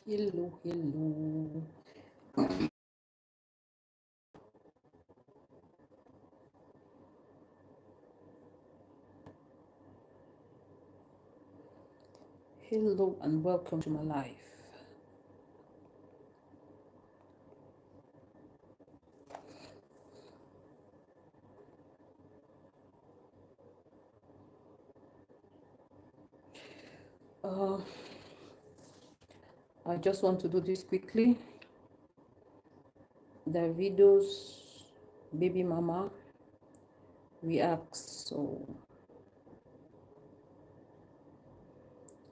Hello, hello. Hello and welcome to my life. Uh, I just want to do this quickly. Davido's baby mama reacts, so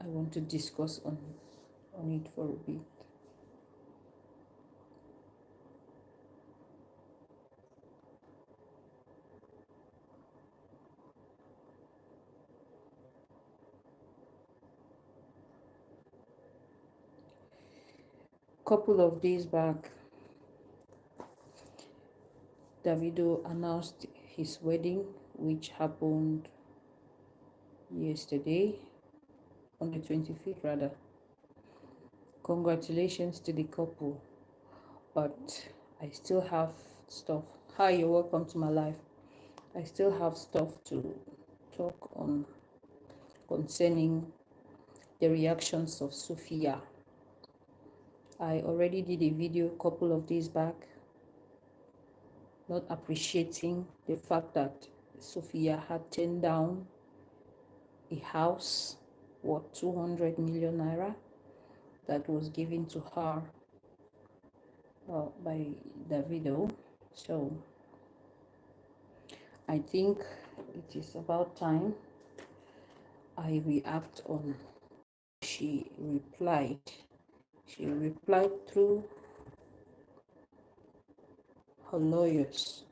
I want to discuss on it for a bit. Couple of days back, Davido announced his wedding, which happened yesterday, on the 25th rather. Congratulations to the couple, but I still have stuff. Hi, you're welcome to my life. I still have stuff to talk on concerning the reactions of Sophia. I already did a video a couple of days back, not appreciating the fact that Sophia had turned down a house worth 200 million naira that was given to her by Davido. So I think it is about time I react on. She replied. She replied through her lawyers,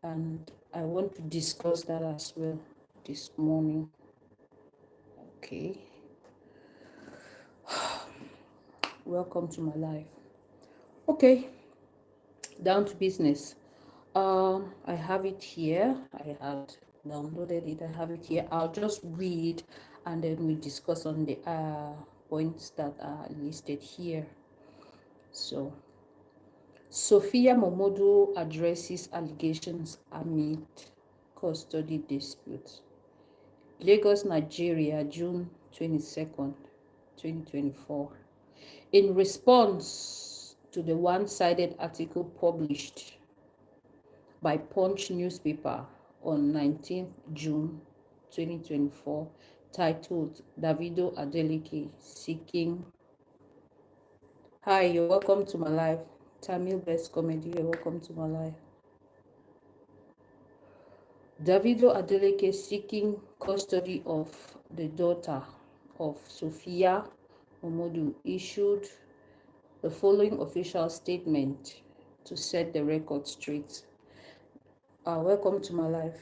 and I want to discuss that as well this morning. Okay, welcome to my life. Okay, down to business. I have it here. I had downloaded it. I have it here. I'll just read, and then we discuss on the points that are listed here. So, Sophia Momodu addresses allegations amid custody dispute. Lagos, Nigeria, June 22nd, 2024. In response to the one-sided article published by Punch newspaper on 19th June 2024, titled Davido Adeleke Seeking. Hi, you're welcome to my life. Tamil Best Comedy, you're welcome to my life. Davido Adeleke seeking custody of the daughter of Sophia Momodu issued the following official statement to set the record straight. Welcome to my life.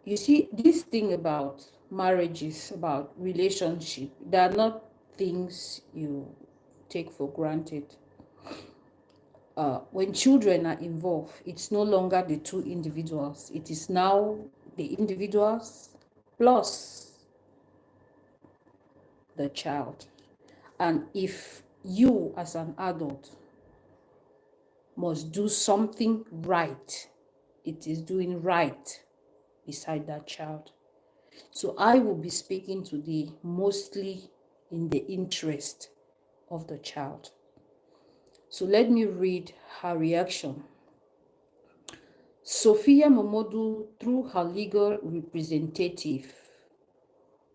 You see, this thing about marriages, about relationship, they are not things you take for granted. When children are involved, it's no longer the two individuals. It is now the individuals plus the child. And if you as an adult must do something right, it is doing right beside that child. So I will be speaking today mostly in the interest of the child. So let me read her reaction. Sophia Momodu, through her legal representative,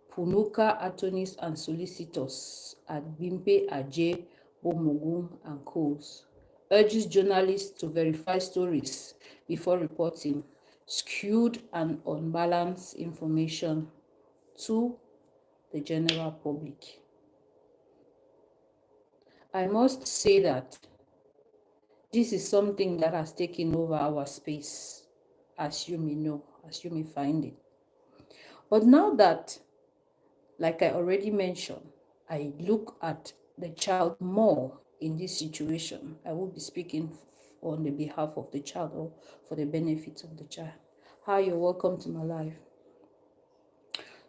Punuka attorneys and solicitors at Bimpe Aje, Bomogun and Co., urges journalists to verify stories before reporting skewed and unbalanced information to the general public. I must say that this is something that has taken over our space, as you may know, as you may find it. But now that, like I already mentioned, I look at the child more in this situation, I will be speaking on the behalf of the child or for the benefit of the child. Hi, you're welcome to my life.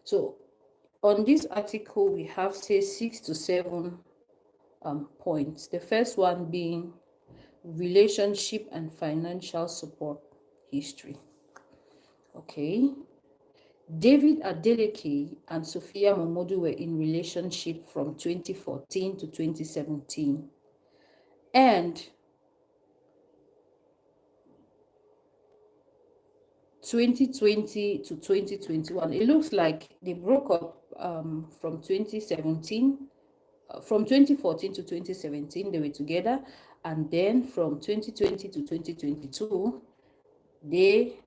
So on this article, we have, say, 6 to 7 points. The first one being relationship and financial support history. Okay. David Adeleke and Sophia Momodu were in relationship from 2014 to 2017. And 2020 to 2021, it looks like they broke up from 2017. From 2014 to 2017, they were together. And then from 2020 to 2022, they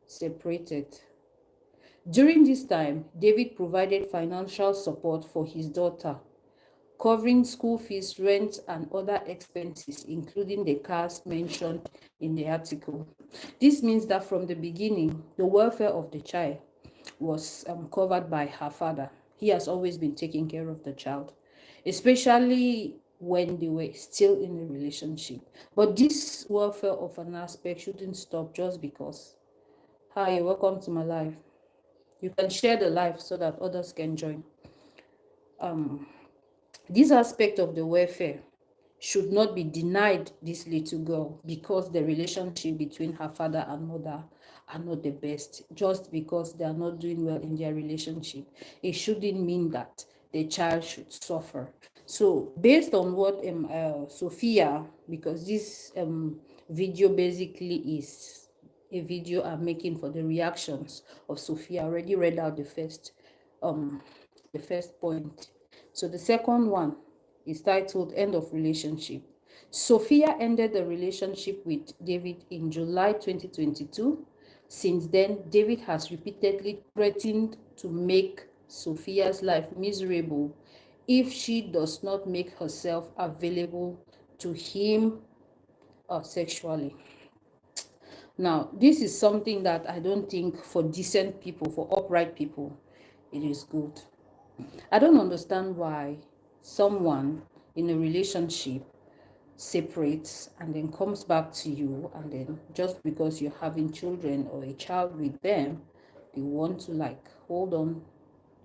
separated. During this time, David provided financial support for his daughter, covering school fees, rent, and other expenses, including the cars mentioned in the article. This means that from the beginning, the welfare of the child was covered by her father. He has always been taking care of the child, especially when they were still in a relationship. But this welfare of an aspect shouldn't stop just because. Hi, welcome to my life. You can share the life so that others can join. This aspect of the welfare should not be denied this little girl because the relationship between her father and mother are not the best. Just because they are not doing well in their relationship, it shouldn't mean that the child should suffer. So based on what Sophia, because this video basically is a video I'm making for the reactions of Sophia. I already read out the first point. So the second one is titled End of Relationship. Sophia ended the relationship with David in July 2022. Since then, David has repeatedly threatened to make Sophia's life miserable if she does not make herself available to him sexually. Now, this is something that I don't think for decent people, for upright people, it is good. I don't understand why someone in a relationship separates and then comes back to you, and then just because you're having children or a child with them, they want to hold on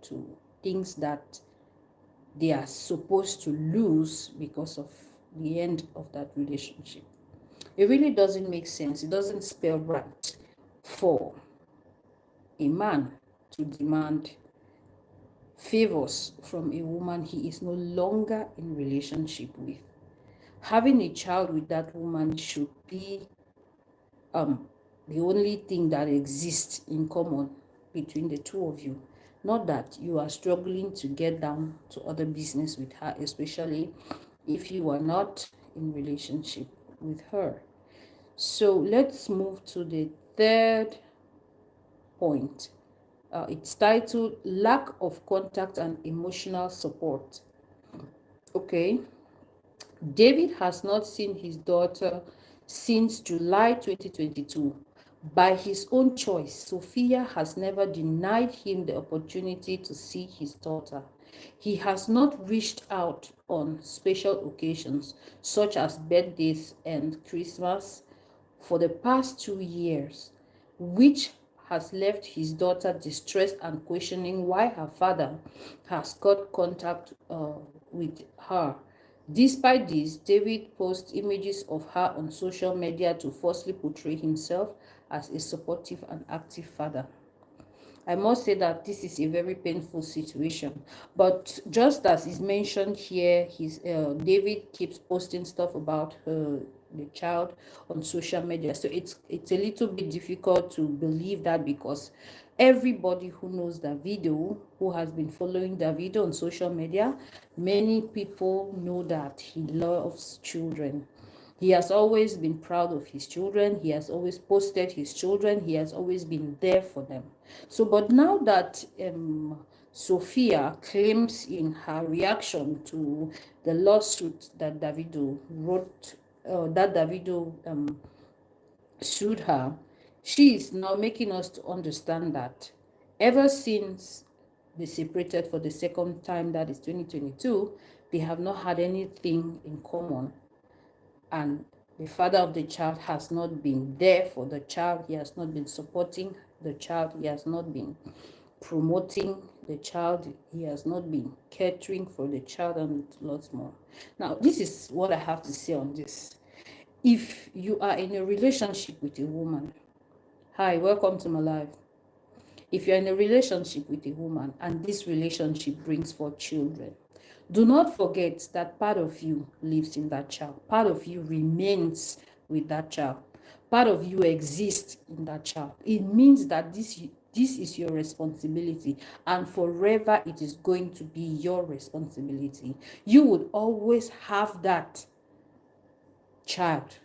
to things that they are supposed to lose because of the end of that relationship. It really doesn't make sense. It doesn't spell right for a man to demand favors from a woman he is no longer in relationship with. Having a child with that woman should be the only thing that exists in common between the two of you. Not that you are struggling to get down to other business with her, especially if you are not in relationship with her. So let's move to the third point. It's titled Lack of Contact and Emotional Support. Okay. David has not seen his daughter since July 2022. By his own choice, Sophia has never denied him the opportunity to see his daughter. He has not reached out on special occasions, such as birthdays and Christmas, for the past 2 years, which has left his daughter distressed and questioning why her father has got contact with her. Despite this, David posts images of her on social media to falsely portray himself as a supportive and active father. I must say that this is a very painful situation. But just as is mentioned here, David keeps posting stuff about the child on social media. So it's a little bit difficult to believe that, because everybody who knows Davido, who has been following Davido on social media, many people know that he loves children. He has always been proud of his children. He has always posted his children. He has always been there for them. So, but now that Sophia claims in her reaction to the lawsuit that Davido wrote, that Davido sued her, she is now making us to understand that ever since they separated for the second time, that is 2022, they have not had anything in common. And the father of the child has not been there for the child. He has not been supporting the child. He has not been promoting the child. He has not been catering for the child, and lots more. Now, this is what I have to say on this. If you are in a relationship with a woman, hi, welcome to my life. If you're in a relationship with a woman and this relationship brings forth children, do not forget that part of you lives in that child. Part of you remains with that child. Part of you exists in that child. It means that this is your responsibility, and forever it is going to be your responsibility. You would always have that child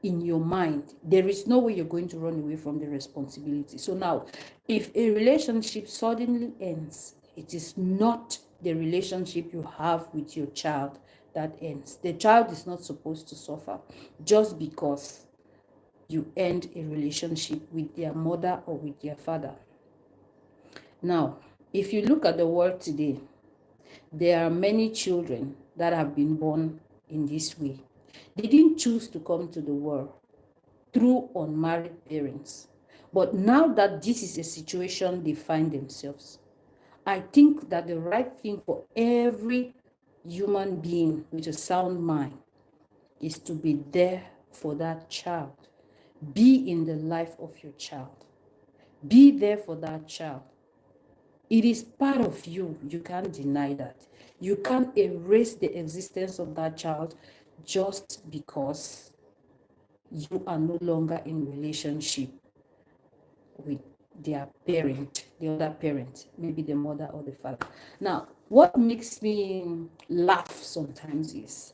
in your mind. There is no way you're going to run away from the responsibility. So now, if a relationship suddenly ends, it is not the relationship you have with your child that ends. The child is not supposed to suffer just because you end a relationship with their mother or with their father. Now, if you look at the world today, there are many children that have been born in this way. They didn't choose to come to the world through unmarried parents. But now that this is a situation they find themselves, I think that the right thing for every human being with a sound mind is to be there for that child. Be in the life of your child. Be there for that child. It is part of you. You can't deny that. You can't erase the existence of that child just because you are no longer in relationship with their parent, the other parent, maybe the mother or the father. Now, what makes me laugh sometimes is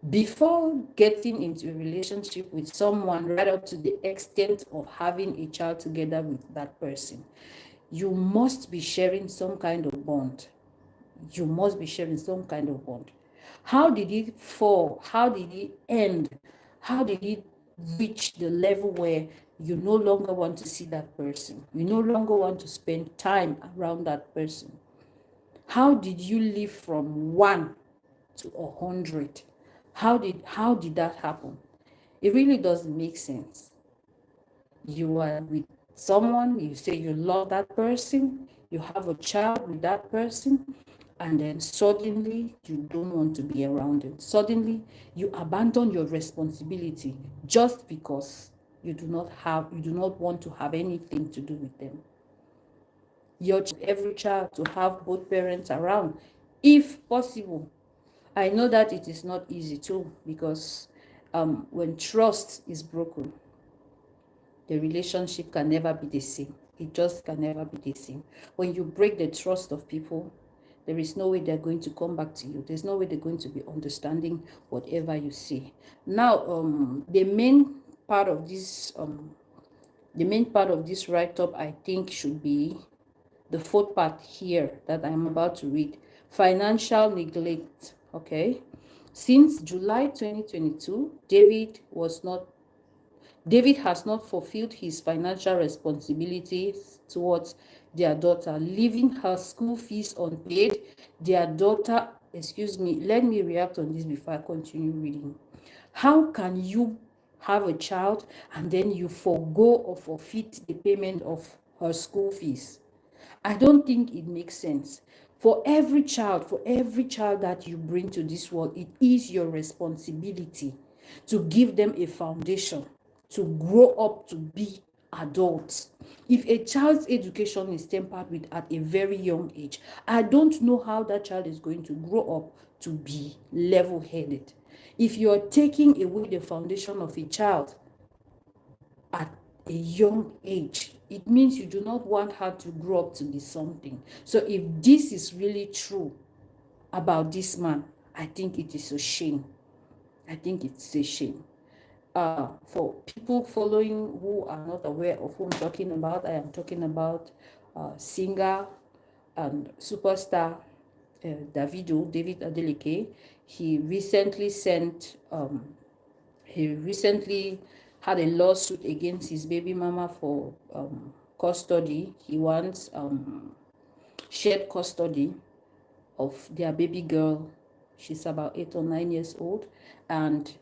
before getting into a relationship with someone, right up to the extent of having a child together with that person, you must be sharing some kind of bond. You must be sharing some kind of bond. How did it fall? How did it end? How did it reach the level where you no longer want to see that person? You no longer want to spend time around that person. How did you live from 1 to 100? How did that happen? It really doesn't make sense. You are with someone, you say you love that person, you have a child with that person, and then suddenly you don't want to be around them. Suddenly you abandon your responsibility just because you do not want to have anything to do with them. Every child to have both parents around, if possible. I know that it is not easy too, because when trust is broken, the relationship can never be the same. It just can never be the same. When you break the trust of people, there is no way they're going to come back to you. There's no way they're going to be understanding whatever you say. Now, the main part of this write-up, I think, should be the fourth part here that I'm about to read. Financial neglect. Okay. Since July 2022, David has not fulfilled his financial responsibilities towards their daughter, leaving her school fees unpaid. Their daughter, excuse me, let me react on this before I continue reading. How can you have a child and then you forgo or forfeit the payment of her school fees? I don't think it makes sense. For every child that you bring to this world, it is your responsibility to give them a foundation to grow up to be adults. If a child's education is tempered with at a very young age, I don't know how that child is going to grow up to be level-headed. If you're taking away the foundation of a child at a young age, it means you do not want her to grow up to be something. So if this is really true about this man, I think it is a shame. I think it's a shame. For people following who are not aware of who I'm talking about, I am talking about singer and superstar Davido, David Adeleke. He recently had a lawsuit against his baby mama for custody. He wants shared custody of their baby girl. She's about 8 or 9 years old, and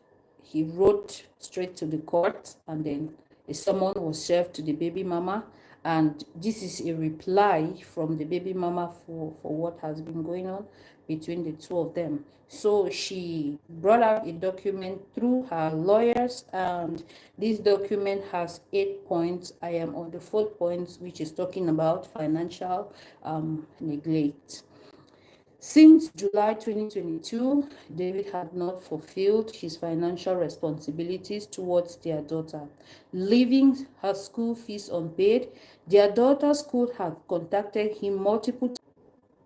he wrote straight to the court, and then a summons was served to the baby mama, And this is a reply from the baby mama for what has been going on between the two of them. So she brought out a document through her lawyers, and this document has 8 points. I am on the fourth point, which is talking about financial neglect. Since July 2022, David had not fulfilled his financial responsibilities towards their daughter, leaving her school fees unpaid. Their daughter's school had contacted him multiple times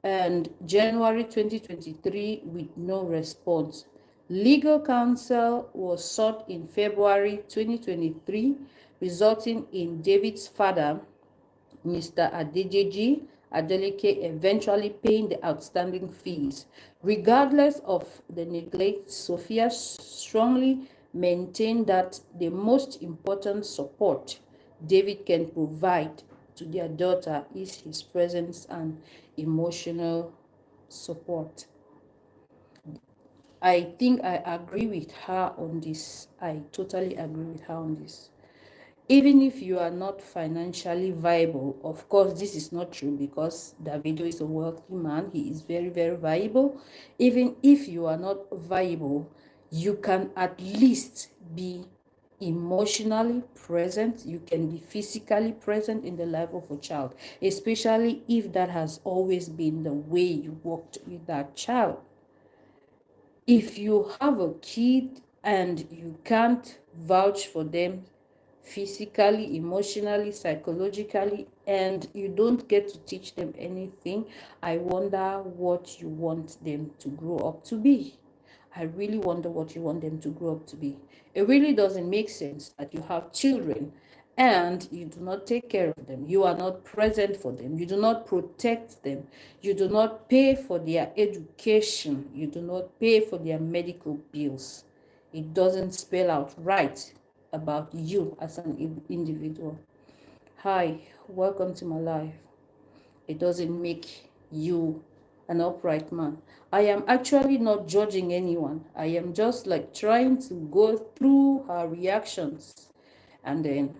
and January 2023 with no response. Legal counsel was sought in February 2023, resulting in David's father, Mr. Adejeji Adeleke, eventually paying the outstanding fees. Regardless of the neglect, Sophia strongly maintained that the most important support David can provide to their daughter is his presence and emotional support. I think I agree with her on this. I totally agree with her on this. Even if you are not financially viable, of course, this is not true because Davido is a wealthy man. He is very, very viable. Even if you are not viable, you can at least be emotionally present. You can be physically present in the life of a child, especially if that has always been the way you worked with that child. If you have a kid and you can't vouch for them physically, emotionally, psychologically, and you don't get to teach them anything, I wonder what you want them to grow up to be. I really wonder what you want them to grow up to be. It really doesn't make sense that you have children and you do not take care of them. You are not present for them. You do not protect them. You do not pay for their education. You do not pay for their medical bills. It doesn't spell out right about you as an individual. Hi, welcome to my life. It doesn't make you an upright man. I am actually not judging anyone. I am just like trying to go through her reactions, and then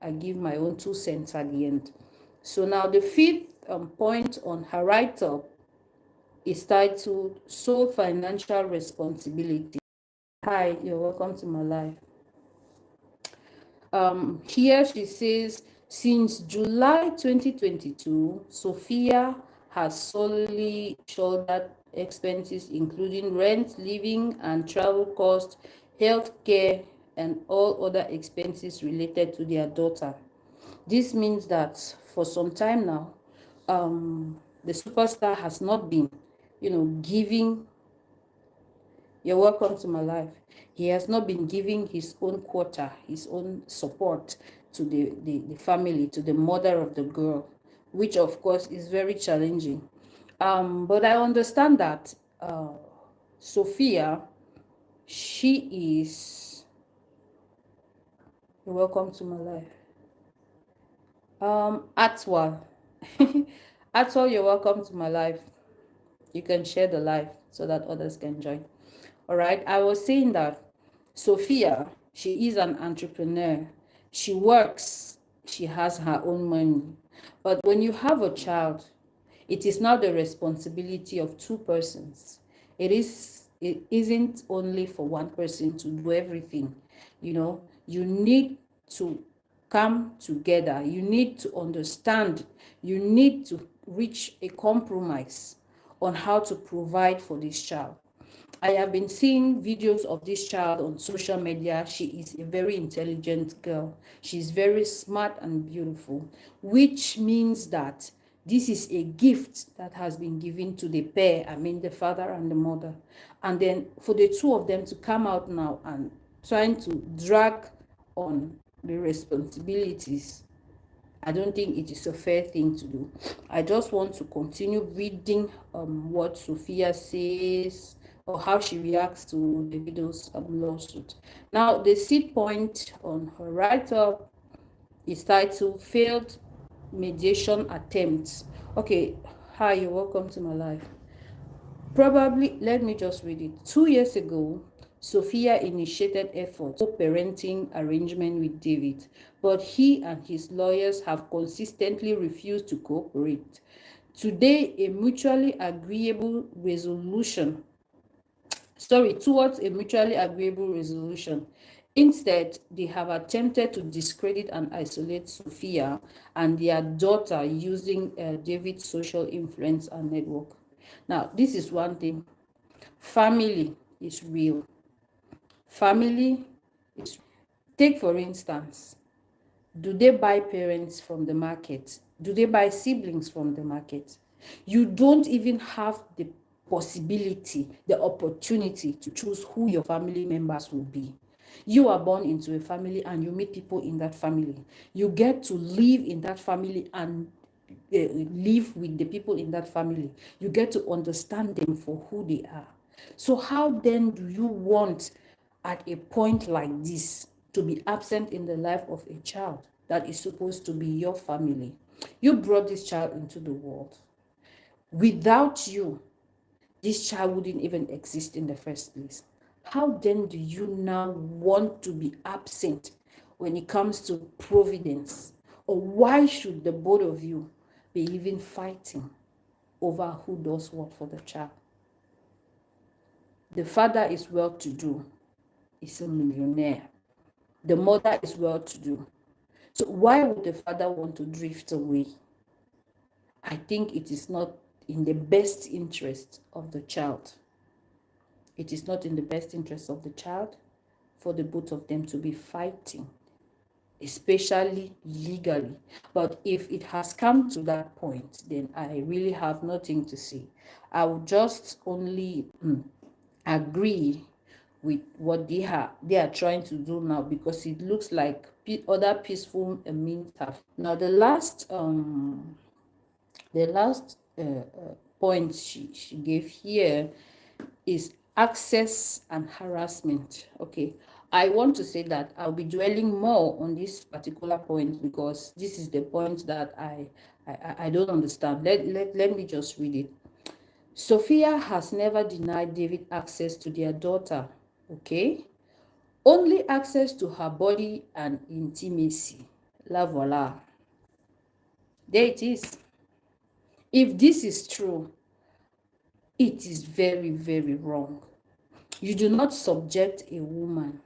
I give my own 2 cents at the end. So now the fifth point on her write-up is titled Sole Financial Responsibility. Hi, you're welcome to my life. Here she says, since July 2022, Sophia has solely shouldered expenses including rent, living and travel costs, health care, and all other expenses related to their daughter. This means that for some time now, the superstar has not been, giving. You're welcome to my life. He has not been giving his own quota, his own support to the family, to the mother of the girl, which of course is very challenging. But I understand that Sophia, she is. You're welcome to my life. Atwal. Atwal, you're welcome to my life. You can share the live so that others can join. All right. I was saying that Sophia, she is an entrepreneur. She works, she has her own money. But when you have a child, it is now the responsibility of two persons. It isn't only for one person to do everything. You need to come together. You need to understand. You need to reach a compromise on how to provide for this child. I have been seeing videos of this child on social media. She is a very intelligent girl. She's very smart and beautiful, which means that this is a gift that has been given to the pair, the father and the mother. And then for the two of them to come out now and trying to drag on the responsibilities, I don't think it is a fair thing to do. I just want to continue reading what Sophia says or how she reacts to Davido's lawsuit. Now, the seed point on her write-up is titled Failed Mediation Attempts. Okay, hi, you're welcome to my life. Probably, let me just read it. 2 years ago, Sophia initiated efforts co-parenting arrangement with David, but he and his lawyers have consistently refused to cooperate. Today, a mutually agreeable resolution towards a mutually agreeable resolution. Instead, they have attempted to discredit and isolate Sophia and their daughter using David's social influence and network. Now, this is one thing. Family is real. Family is. Take for instance, do they buy parents from the market? Do they buy siblings from the market? You don't even have the possibility, the opportunity to choose who your family members will be. You are born into a family and you meet people in that family. You get to live in that family and live with the people in that family. You get to understand them for who they are. So how then do you want, at a point like this, to be absent in the life of a child that is supposed to be your family? You brought this child into the world. Without you, this child wouldn't even exist in the first place. How then do you now want to be absent when it comes to providence? Or why should the both of you be even fighting over who does what for the child? The father is well-to-do, is a millionaire. The mother is well-to-do. So why would the father want to drift away? I think it is not in the best interest of the child. It is not in the best interest of the child for the both of them to be fighting, especially legally. But if it has come to that point, then I really have nothing to say. I will just only agree with what they are trying to do now, because it looks like other peaceful means have. Now the last point she gave here is access and harassment. Okay, I want to say that I'll be dwelling more on this particular point because this is the point that I don't understand. Let me just read it. Sophia has never denied David access to their daughter. Okay, only access to her body and intimacy. La voila. There it is. If this is true, it is very, very wrong. You do not subject a woman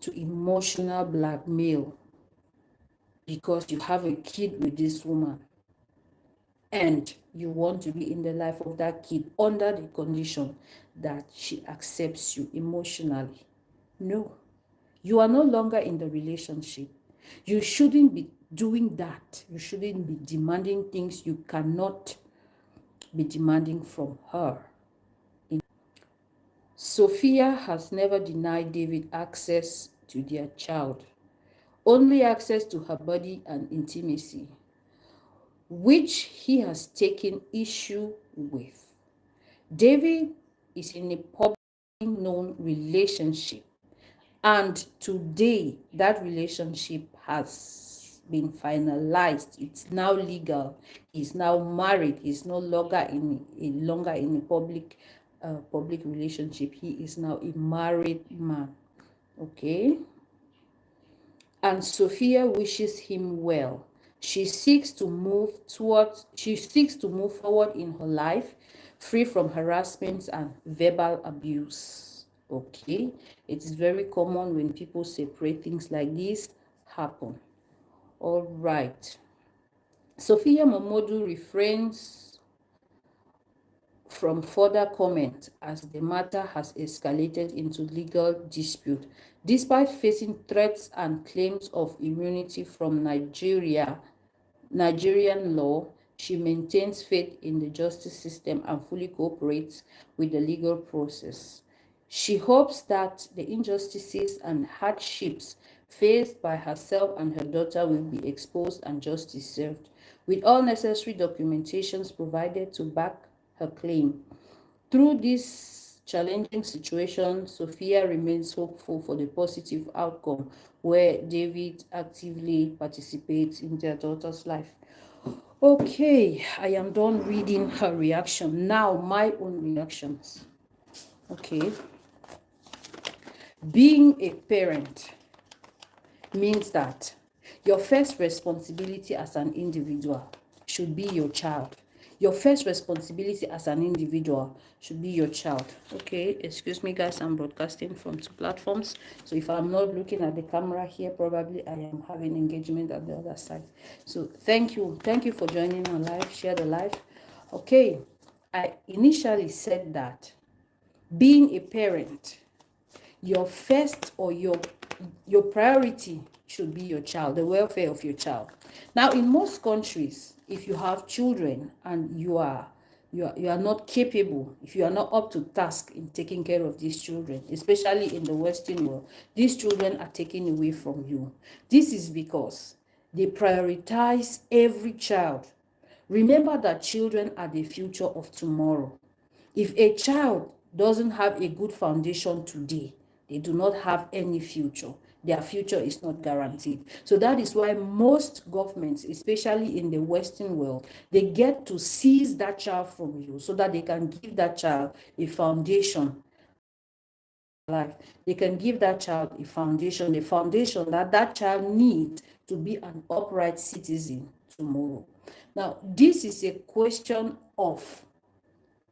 to emotional blackmail because you have a kid with this woman and you want to be in the life of that kid under the condition that she accepts you emotionally. No, you are no longer in the relationship. You shouldn't be doing that. You shouldn't be demanding things you cannot be demanding from her. Sophia has never denied David access to their child, only access to her body and intimacy, which he has taken issue with. David is in a publicly known relationship, and today that relationship has been finalized. It's now legal. He's now married. He's no longer in a public relationship. He is now a married man. Okay, and Sophia wishes him well. She seeks to move forward in her life, free from harassment and verbal abuse. Okay, it is very common when people separate, things like this happen. All right. SOPHIA Momodu refrains from further comment as the matter has escalated into legal dispute. Despite facing threats and claims of immunity from Nigerian law, she maintains faith in the justice system and fully cooperates with the legal process. She hopes that the injustices and hardships faced by herself and her daughter will be exposed and justice served, with all necessary documentations provided to back her claim. Through this challenging situation, Sophia remains hopeful for the positive outcome where David actively participates in their daughter's life. Okay, I am done reading her reaction. Now, my own reactions. Okay. Being a parent means that your first responsibility as an individual should be your child. Your first responsibility as an individual should be your child. Okay, excuse me, guys, I'm broadcasting from 2 platforms. So if I'm not looking at the camera here, probably I am having engagement at the other side. So thank you. Thank you for joining my live. Share the live. Okay, I initially said that being a parent, your first or your priority should be your child, the welfare of your child. Now, in most countries, if you have children and you are not capable, if you are not up to task in taking care of these children, especially in the Western world, these children are taken away from you. This is because they prioritize every child. Remember that children are the future of tomorrow. If a child doesn't have a good foundation today, they do not have any future. Their future is not guaranteed. So that is why most governments, especially in the Western world, they get to seize that child from you so that they can give that child a foundation. Life. They can give that child a foundation, the foundation that that child needs to be an upright citizen tomorrow. Now, this is a question of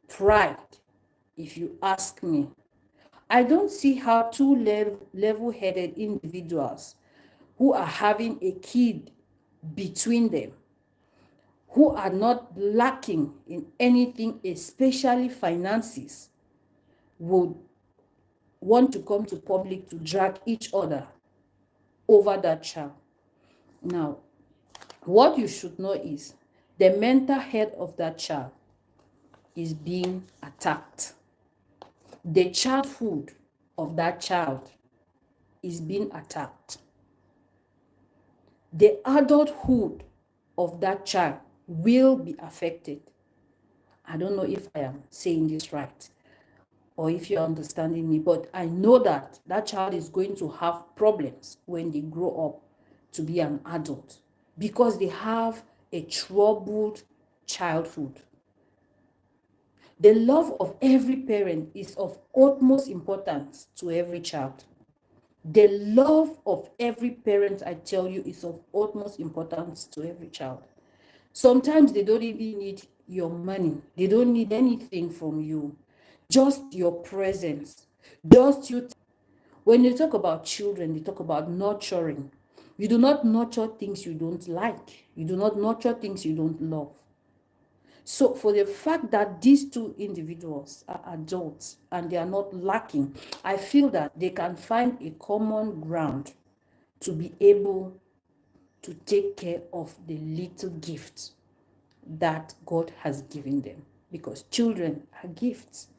pride, if you ask me. I don't see how two level-headed individuals who are having a kid between them, who are not lacking in anything, especially finances, would want to come to public to drag each other over that child. Now, what you should know is the mental health of that child is being attacked. The childhood of that child is being attacked. The adulthood of that child will be affected. I don't know if I am saying this right or if you're understanding me, but I know that that child is going to have problems when they grow up to be an adult because they have a troubled childhood. The love of every parent is of utmost importance to every child. The love of every parent, I tell you, is of utmost importance to every child. Sometimes they don't even need your money. They don't need anything from you. Just your presence. Just you. When you talk about children, you talk about nurturing. You do not nurture things you don't like. You do not nurture things you don't love. So for the fact that these two individuals are adults and they are not lacking, I feel that they can find a common ground to be able to take care of the little gifts that God has given them, because children are gifts.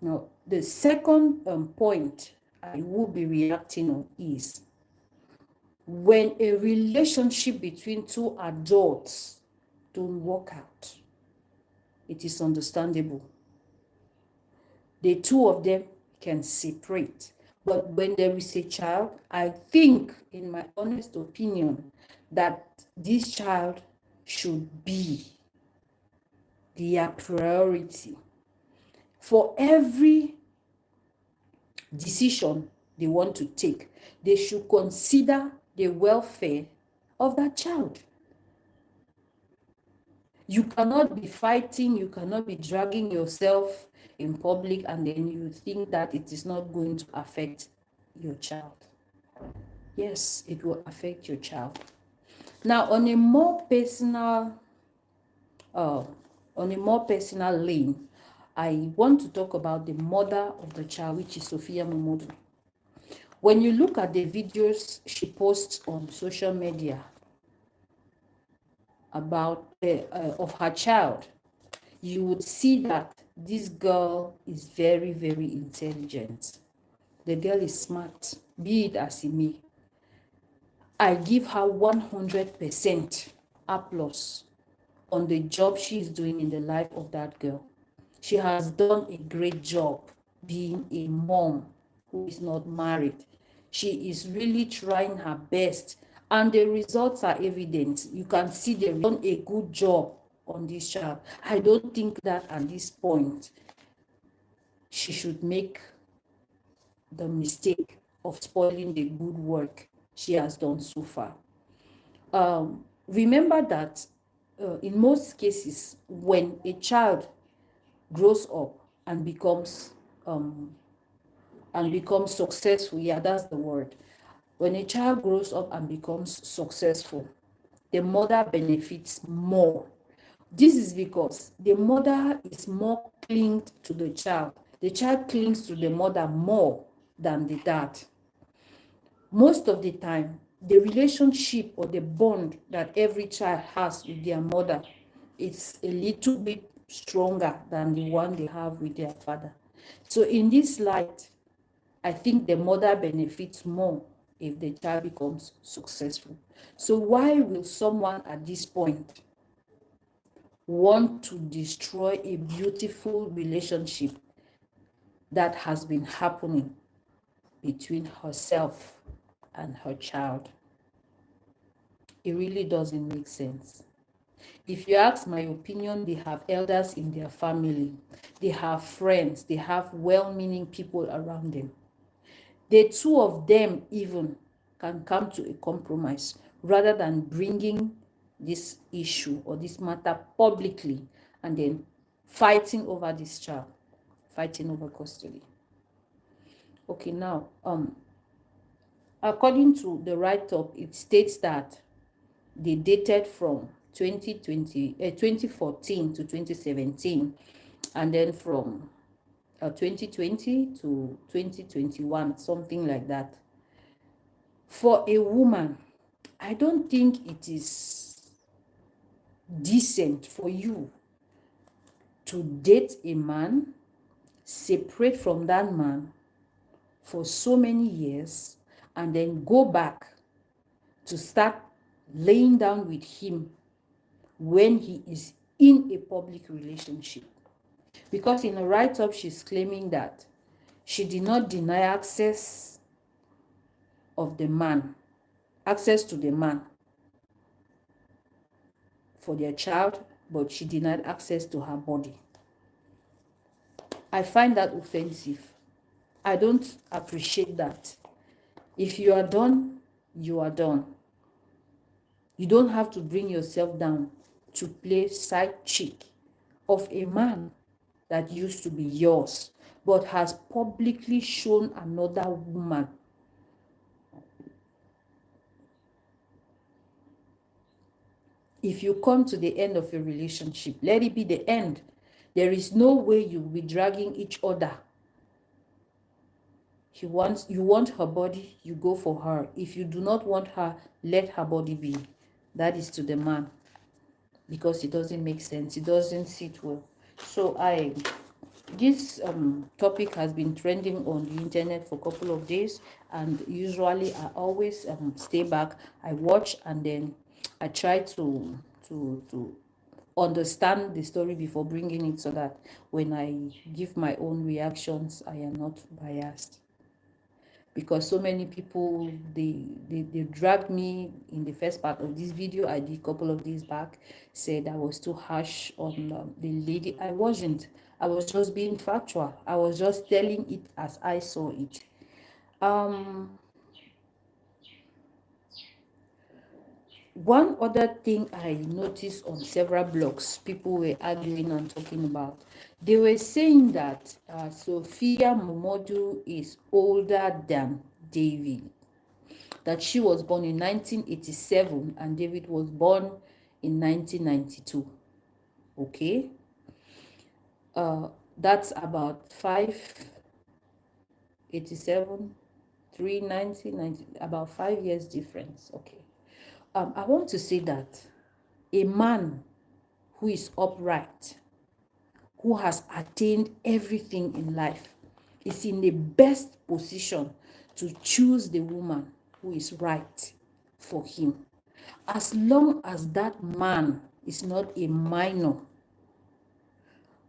Now, the second point I will be reacting on is when a relationship between two adults don't work out. It is understandable. The two of them can separate. But when there is a child, I think, in my honest opinion, that this child should be their priority. For every decision they want to take, they should consider the welfare of that child. You cannot be fighting, you cannot be dragging yourself in public and then you think that it is not going to affect your child. Yes, it will affect your child. Now, on a more personal lane, I want to talk about the mother of the child, which is SOPHIA Momodu. When you look at the videos she posts on social media about of her child, you would see that this girl is very, very intelligent. The girl is smart, be it as it may. I give her 100% applause on the job she is doing in the life of that girl. She has done a great job being a mom who is not married. She is really trying her best, and the results are evident. You can see they've done a good job on this child. I don't think that at this point she should make the mistake of spoiling the good work she has done so far. Remember that in most cases, when a child grows up and becomes successful, yeah, that's the word. When a child grows up and becomes successful, the mother benefits more. This is because the mother is more clinged to the child. The child clings to the mother more than the dad. Most of the time, the relationship or the bond that every child has with their mother is a little bit stronger than the one they have with their father. So in this light, I think the mother benefits more if the child becomes successful. So why will someone at this point want to destroy a beautiful relationship that has been happening between herself and her child? It really doesn't make sense. If you ask my opinion, they have elders in their family, they have friends, they have well-meaning people around them. The two of them even can come to a compromise rather than bringing this issue or this matter publicly and then fighting over this child, fighting over custody. Okay, now, according to the write-up, it states that they dated from 2014 to 2017, and then from 2020 to 2021, something like that. For a woman, I don't think it is decent for you to date a man, separate from that man for so many years, and then go back to start laying down with him when he is in a public relationship. Because in a write-up, she's claiming that she did not deny access to the man for their child, but she denied access to her body. I find that offensive. I don't appreciate that. If you are done, you are done. You don't have to bring yourself down to play side chick of a man that used to be yours, but has publicly shown another woman. If you come to the end of a relationship, let it be the end. There is no way you'll be dragging each other. You want her body, you go for her. If you do not want her, let her body be. That is to the man, because it doesn't make sense. It doesn't sit well. So this topic has been trending on the internet for a couple of days, and usually I always stay back, I watch, and then I try to understand the story before bringing it, so that when I give my own reactions, I am not biased. Because so many people, they dragged me in the first part of this video I did a couple of days back, said I was too harsh on the lady. I wasn't. I was just being factual. I was just telling it as I saw it. One other thing I noticed on several blogs, people were arguing and talking about. They were saying that SOPHIA Momodu is older than David. That she was born in 1987 and David was born in 1992. Okay? That's about 587, 390, about 5 years difference. Okay. I want to say that a man who is upright, who has attained everything in life, is in the best position to choose the woman who is right for him. As long as that man is not a minor,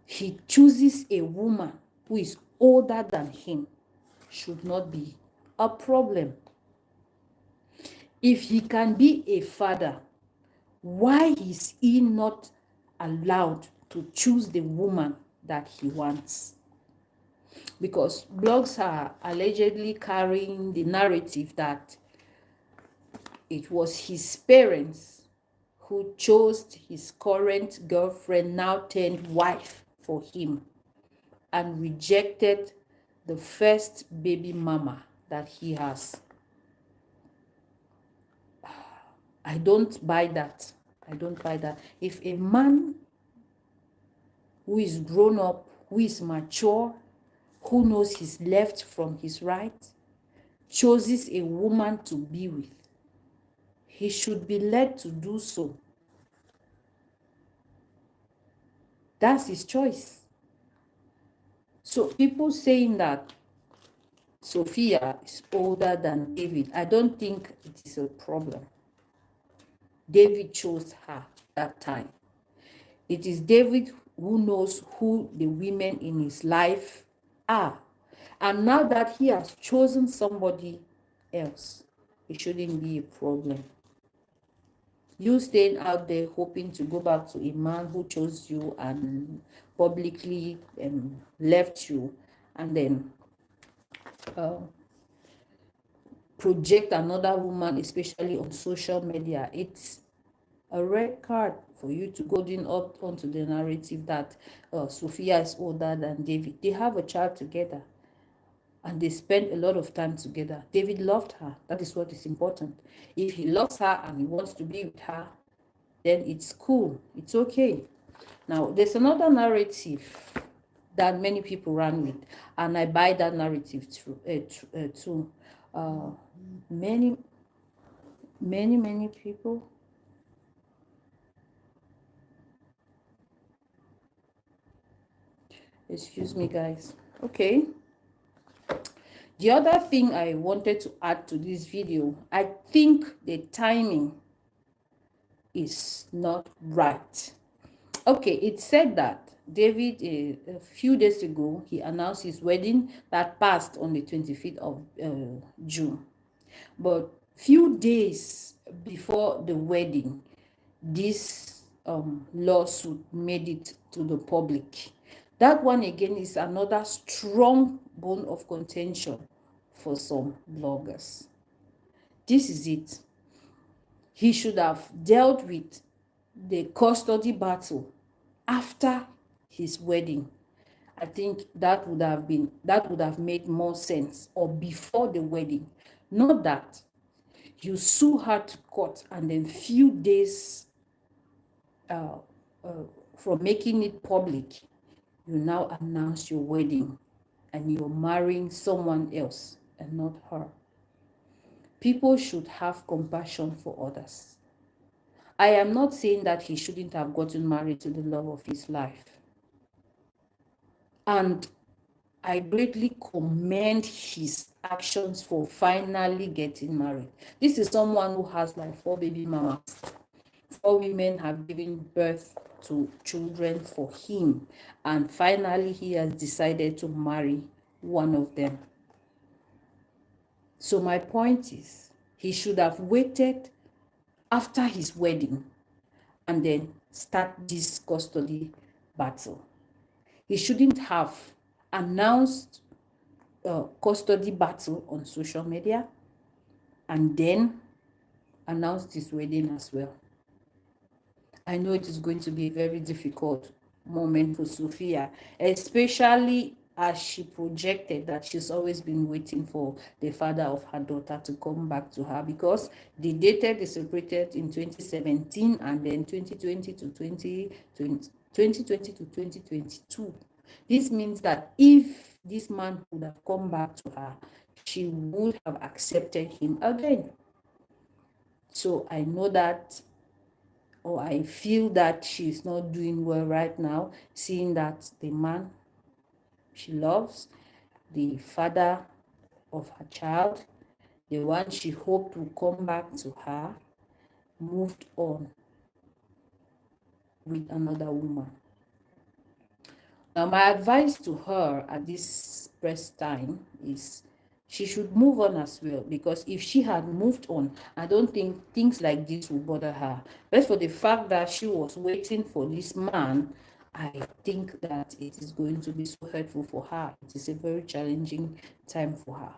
he chooses a woman who is older than him, should not be a problem. If he can be a father, why is he not allowed to choose the woman that he wants? because blogs are allegedly carrying the narrative that it was his parents who chose his current girlfriend, now turned wife, for him, and rejected the first baby mama that he has. I don't buy that. I don't buy that. If a man who is grown up, who is mature, who knows his left from his right, chooses a woman to be with, he should be led to do so. That's his choice. So people saying that Sophia is older than David, I don't think it is a problem. David chose her that time. It is David who knows who the women in his life are. And now that he has chosen somebody else, it shouldn't be a problem. You staying out there hoping to go back to a man who chose you and publicly left you, and then project another woman, especially on social media, it's a red card for you to go in up onto the narrative that Sophia is older than David. They have a child together and they spend a lot of time together. David loved her. That is what is important. If he loves her and he wants to be with her, then it's cool. It's okay. Now, there's another narrative that many people run with, and I buy that narrative too. Many people. Excuse me, guys. Okay. The other thing I wanted to add to this video, I think the timing is not right. Okay, it said that David, a few days ago, he announced his wedding that passed on the 25th of June. But few days before the wedding, this lawsuit made it to the public. That one again is another strong bone of contention for some bloggers. This is it. He should have dealt with the custody battle after his wedding. I think that would have made more sense, or before the wedding. Not that you sue her to court and then few days from making it public, you now announce your wedding and you're marrying someone else and not her. People should have compassion for others. I am not saying that he shouldn't have gotten married to the love of his life. And I greatly commend his actions for finally getting married. This is someone who has like 4 baby mamas. 4 women have given birth to children for him, and finally he has decided to marry one of them. So my point is, he should have waited after his wedding and then start this custody battle. He shouldn't have announced custody battle on social media and then announced his wedding as well. I know it is going to be a very difficult moment for Sophia, especially as she projected that she's always been waiting for the father of her daughter to come back to her, because they separated in 2017 and then 2020 to 2022. This means that if this man would have come back to her, she would have accepted him again. So I know that, or I feel that she's not doing well right now, seeing that the man she loves, the father of her child, the one she hoped would come back to her, moved on with another woman. Now, my advice to her at this press time is she should move on as well, because if she had moved on, I don't think things like this will bother her. But for the fact that she was waiting for this man I think that it is going to be so hurtful for her. It is a very challenging time for her.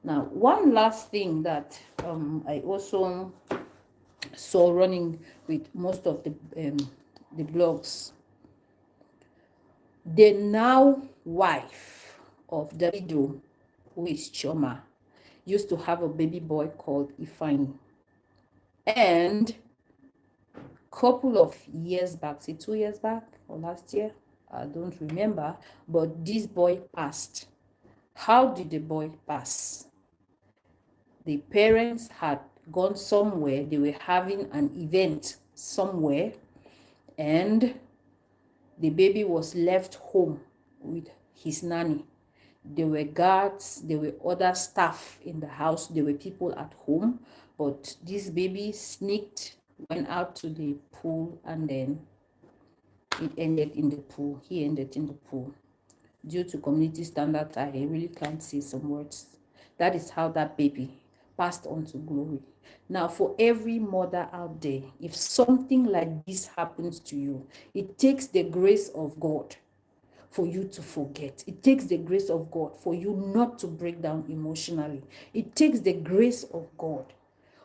Now, one last thing that I also saw running with most of the blogs. The now wife of Davido, who is Chioma, used to have a baby boy called Ifeanyi. And couple of years back, say 2 years back or last year, I don't remember, but this boy passed. How did the boy pass? The parents had gone somewhere, they were having an event somewhere, and the baby was left home with his nanny. There were guards, there were other staff in the house, there were people at home, but this baby sneaked, went out to the pool, and then it ended in the pool. He ended in the pool. Due to community standards, I really can't say some words. That is how that baby passed on to glory. Now, for every mother out there, if something like this happens to you, it takes the grace of God for you to forget. It takes the grace of God for you not to break down emotionally. It takes the grace of God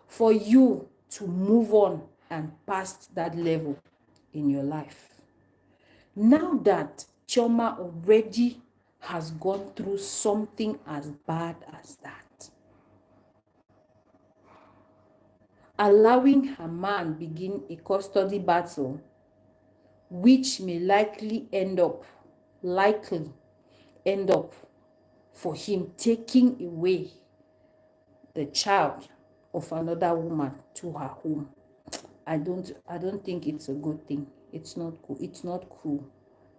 for you to move on and past that level in your life. Now that Chioma already has gone through something as bad as that, allowing her man begin a custody battle, which may likely end up for him taking away the child of another woman to her home. I don't think it's a good thing. It's not cool. It's not cool.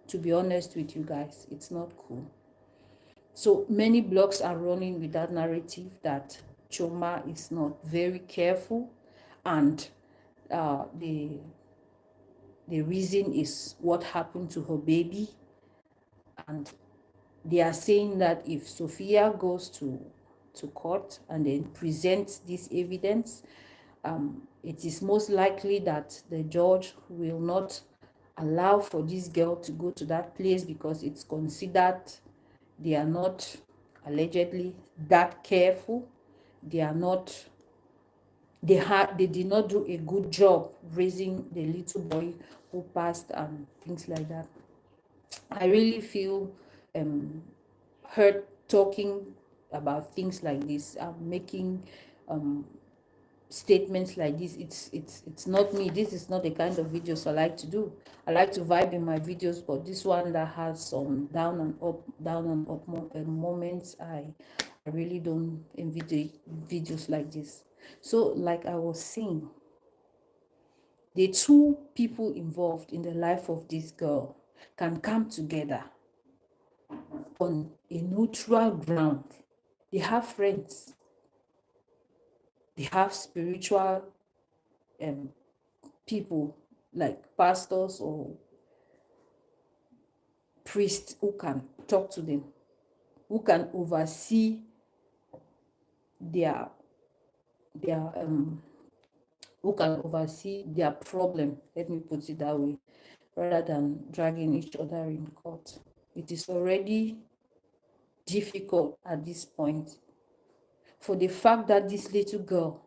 To be honest with you guys, it's not cool. So many blogs are running with that narrative that Chioma is not very careful, and the reason is what happened to her baby. And they are saying that if Sophia goes to court and then presents this evidence, it is most likely that the judge will not allow for this girl to go to that place because it's considered they are not allegedly that careful. They are not, they did not do a good job raising the little boy who passed and things like that. I really feel hurt talking about things like this, making statements like this. It's not me. This is not the kind of videos I like to do. I like to vibe in my videos, but this one that has some down and up moments, I really don't envy videos like this. So like I was saying, the two people involved in the life of this girl can come together on a neutral ground. They have friends, they have spiritual people like pastors or priests who can talk to them, who can oversee their who can oversee their problem, let me put it that way, rather than dragging each other in court. It is already difficult at this point for the fact that this little girl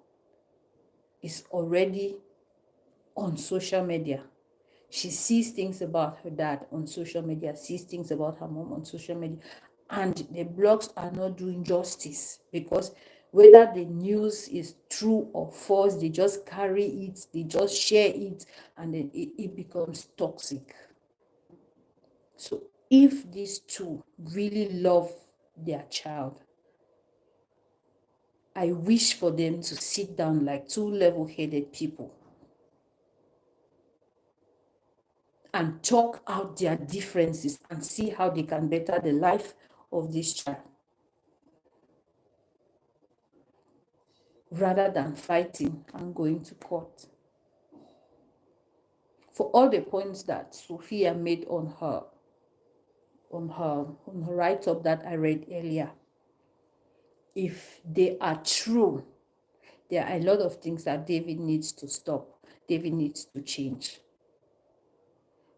is already on social media. She sees things about her dad on social media, sees things about her mom on social media, and the blogs are not doing justice, because whether the news is true or false, they just carry it, they just share it, and then it becomes toxic. So if these two really love their child, I wish for them to sit down like two level-headed people and talk out their differences and see how they can better the life of this child, rather than fighting and going to court. For all the points that Sophia made on her write-up that I read earlier, if they are true, there are a lot of things that David needs to stop. David needs to change.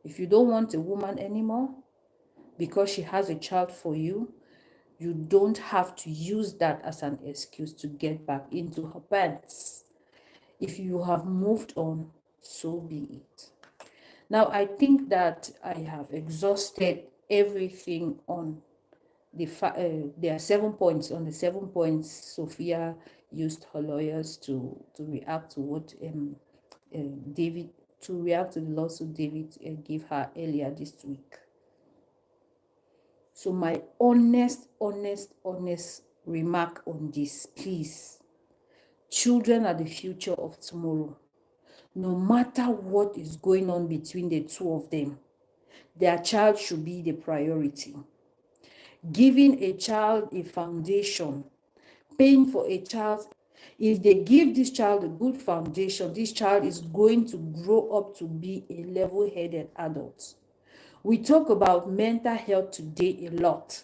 If you don't want a woman anymore because she has a child for you, you don't have to use that as an excuse to get back into her pants. If you have moved on, so be it. Now, I think that I have exhausted everything on there are 7 points. On the 7 points, Sophia used her lawyers to react to what David, to react to the lawsuit David gave her earlier this week. So my honest remark on this, please, children are the future of tomorrow. No matter what is going on between the two of them, their child should be the priority. Giving a child a foundation, paying for a child, if they give this child a good foundation, this child is going to grow up to be a level-headed adult. We talk about mental health today a lot.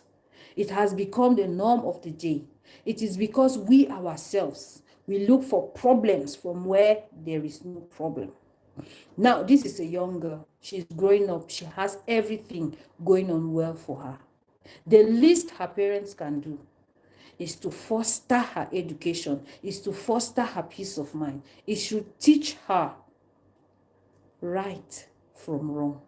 It has become the norm of the day. It is because we ourselves, we look for problems from where there is no problem. Now, this is a young girl. She's growing up. She has everything going on well for her. The least her parents can do is to foster her education, is to foster her peace of mind. It should teach her right from wrong.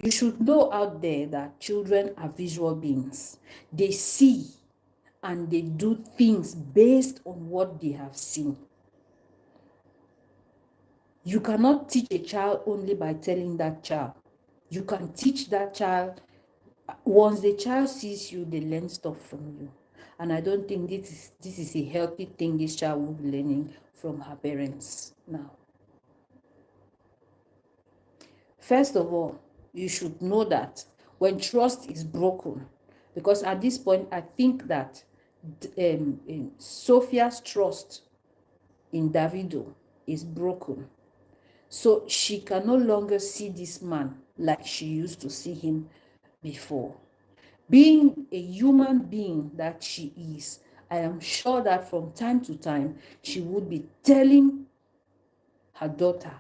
You should know out there that children are visual beings. They see and they do things based on what they have seen. You cannot teach a child only by telling that child. You can teach that child. Once the child sees you, they learn stuff from you. And I don't think this is a healthy thing this child will be learning from her parents now. First of all, you should know that when trust is broken, because at this point, I think that Sophia's trust in Davido is broken. So she can no longer see this man like she used to see him before. Being a human being that she is, I am sure that from time to time, she would be telling her daughter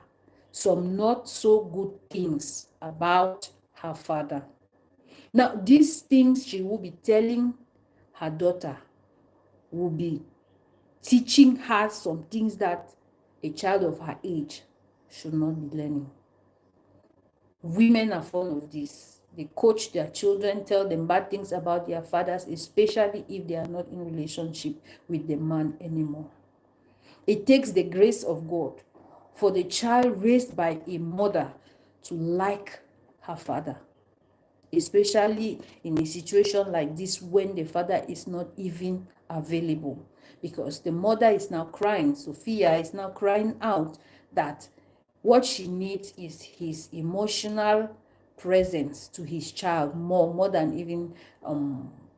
some not so good things about her father. Now, these things she will be telling her daughter will be teaching her some things that a child of her age should not be learning. Women are fond of this. They coach their children, tell them bad things about their fathers, especially if they are not in relationship with the man anymore. It takes the grace of God for the child raised by a mother to like her father, especially in a situation like this when the father is not even available, because the mother is now crying. Sophia is now crying out that what she needs is his emotional presence to his child more than even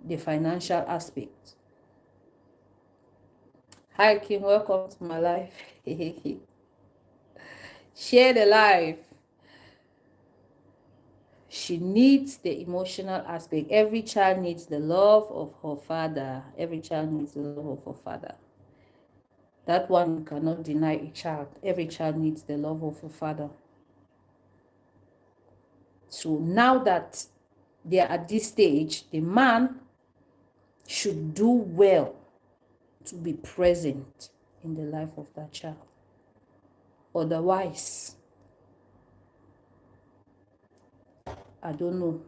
the financial aspect. Hi Kim, welcome to my life. Share the life. She needs the emotional aspect. Every child needs the love of her father. Every child needs the love of her father. That one you cannot deny a child. Every child needs the love of her father. So now that they are at this stage, the man should do well to be present in the life of that child. Otherwise, I don't know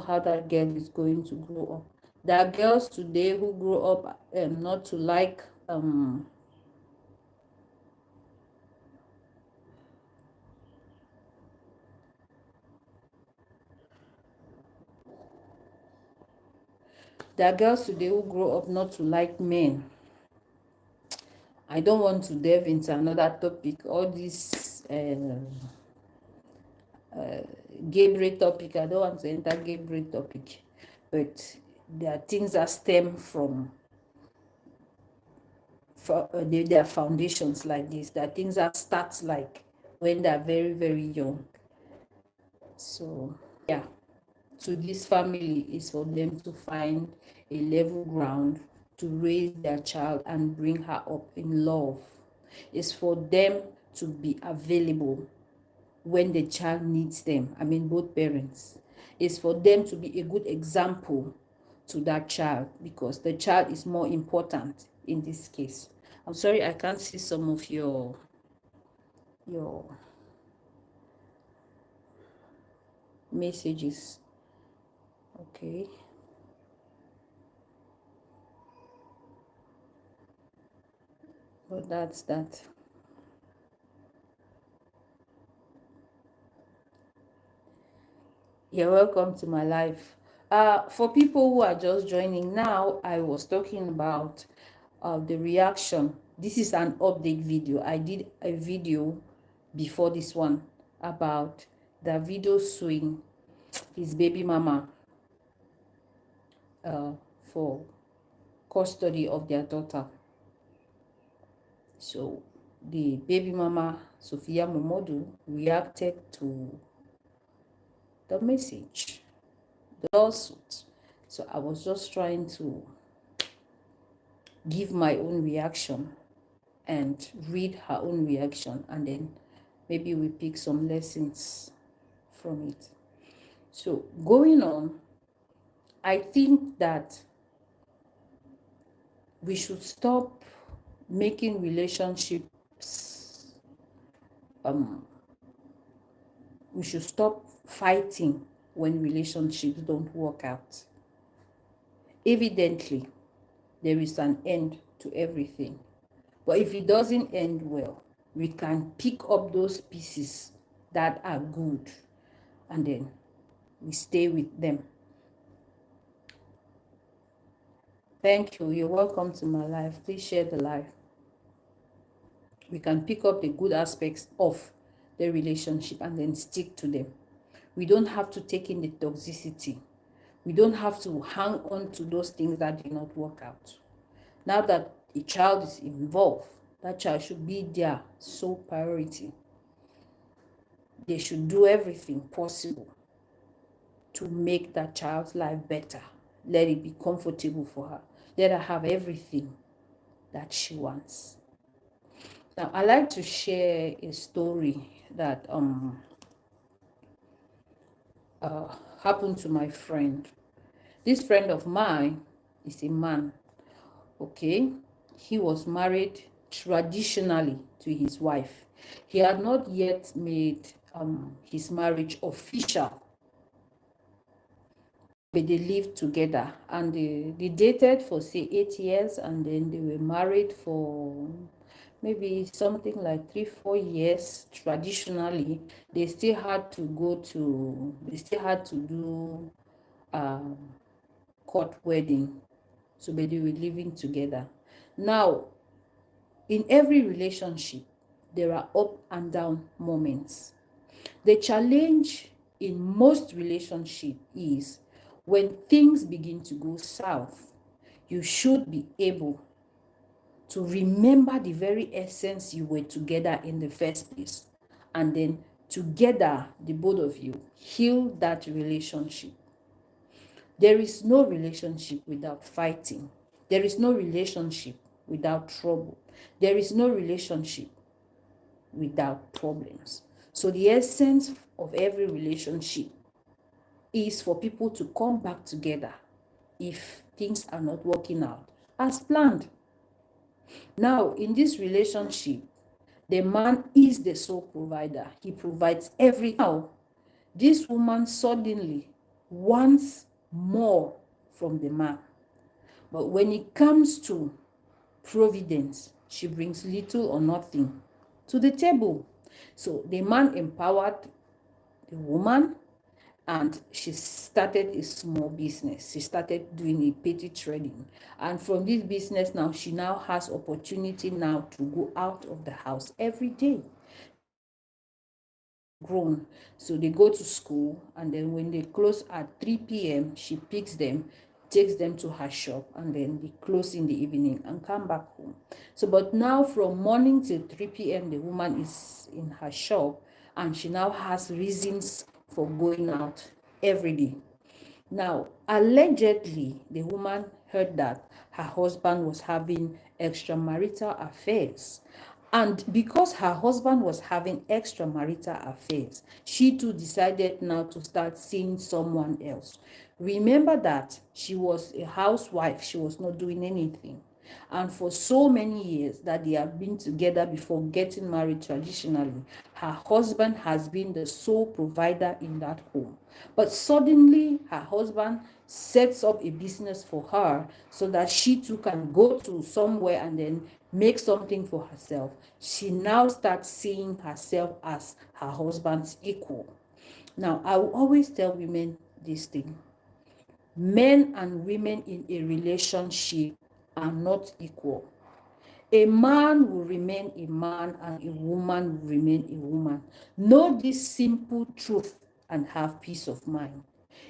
how that girl is going to grow up. There are girls today who grow up not to like there are girls today who grow up not to like men. I don't want to delve into another topic. All this Gabriel topic. I don't want to enter Gabriel topic, but there are things that stem from their foundations like this. There are things that start like when they're very, very young. So yeah, to this family is for them to find a level ground to raise their child and bring her up in love. It's for them to be available when the child needs them. I mean, both parents. It's for them to be a good example to that child, because the child is more important in this case. I'm sorry, I can't see some of your messages. Okay. But that's that. You're welcome to my life. For people who are just joining now, I was talking about the reaction. This is an update video. I did a video before this one about Davido suing his baby mama for custody of their daughter. So the baby mama, SOPHIA Momodu, reacted to the message, the lawsuit. So I was just trying to give my own reaction and read her own reaction, and then maybe we pick some lessons from it. So going on, I think that we should stop making relationships, we should stop fighting when relationships don't work out. Evidently, there is an end to everything. But if it doesn't end well, we can pick up those pieces that are good and then we stay with them. Thank you. You're welcome to my life. Please share the life. We can pick up the good aspects of the relationship and then stick to them. We don't have to take in the toxicity. We don't have to hang on to those things that did not work out. Now that a child is involved, that child should be their sole priority. They should do everything possible to make that child's life better. Let it be comfortable for her. Let her have everything that she wants. Now, I like to share a story that happened to my friend. This friend of mine is a man, okay? He was married traditionally to his wife. He had not yet made his marriage official, but they lived together, and they dated for say 8 years, and then they were married for maybe something like 3-4 years. Traditionally, they still had to do court wedding, so but they were living together. Now, in every relationship, there are up and down moments. The challenge in most relationships is when things begin to go south, you should be able to remember the very essence you were together in the first place, and then together, the both of you, heal that relationship. There is no relationship without fighting. There is no relationship without trouble. There is no relationship without problems. So the essence of every relationship is for people to come back together if things are not working out as planned. Now, in this relationship, the man is the sole provider. He provides everything. Now, this woman suddenly wants more from the man. But when it comes to providence, she brings little or nothing to the table. So the man empowered the woman, and she started a small business. She started doing a petty trading. And from this business now, she now has opportunity now to go out of the house every day. Grown. So they go to school, and then when they close at 3 p.m., she picks them, takes them to her shop, and then they close in the evening and come back home. So, but now from morning till 3 p.m., the woman is in her shop, and she now has reasons for going out every day. Now, allegedly, the woman heard that her husband was having extramarital affairs, And because her husband was having extramarital affairs, she too decided now to start seeing someone else. Remember that she was a housewife, she was not doing anything. And for so many years that they have been together before getting married traditionally, her husband has been the sole provider in that home. But suddenly, her husband sets up a business for her so that she too can go to somewhere and then make something for herself. She now starts seeing herself as her husband's equal. Now, I will always tell women this thing: men and women in a relationship are not equal. A man will remain a man and a woman will remain a woman. Know this simple truth and have peace of mind.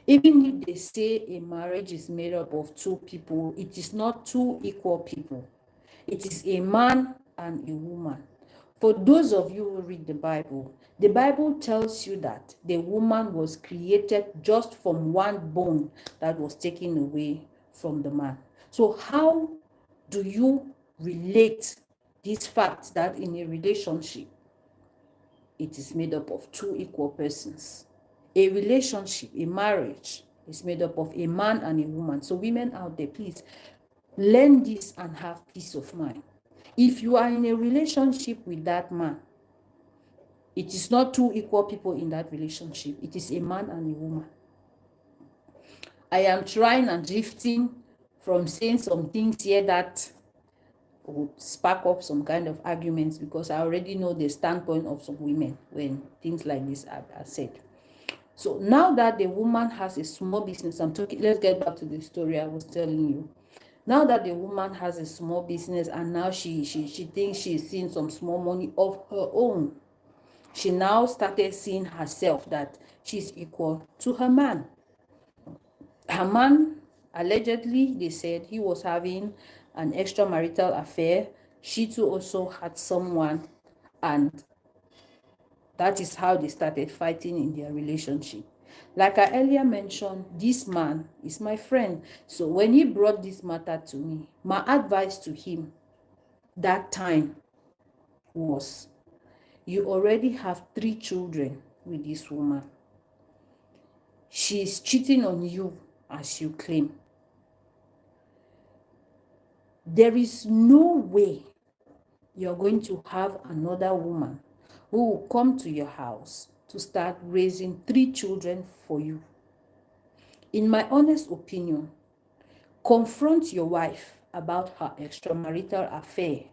Even if they say a marriage is made up of two people, it is not two equal people. It is a man and a woman. For those of you who read the Bible tells you that the woman was created just from one bone that was taken away from the man. So how do you relate this fact that in a relationship, it is made up of two equal persons? A relationship, a marriage, is made up of a man and a woman. So women out there, please learn this and have peace of mind. If you are in a relationship with that man, it is not two equal people in that relationship. It is a man and a woman. I am trying and drifting from saying some things here that would spark up some kind of arguments, because I already know the standpoint of some women when things like this are said. So now that the woman has a small business, let's get back to the story I was telling you. Now that the woman has a small business and now she thinks she's seeing some small money of her own, she now started seeing herself that she's equal to her man. Her man, allegedly, they said he was having an extramarital affair. She too also had someone, and that is how they started fighting in their relationship. Like I earlier mentioned, this man is my friend. So when he brought this matter to me, my advice to him that time was, you already have 3 children with this woman. She is cheating on you as you claim. There is no way you're going to have another woman who will come to your house to start raising 3 children for you. In my honest opinion, confront your wife about her extramarital affair,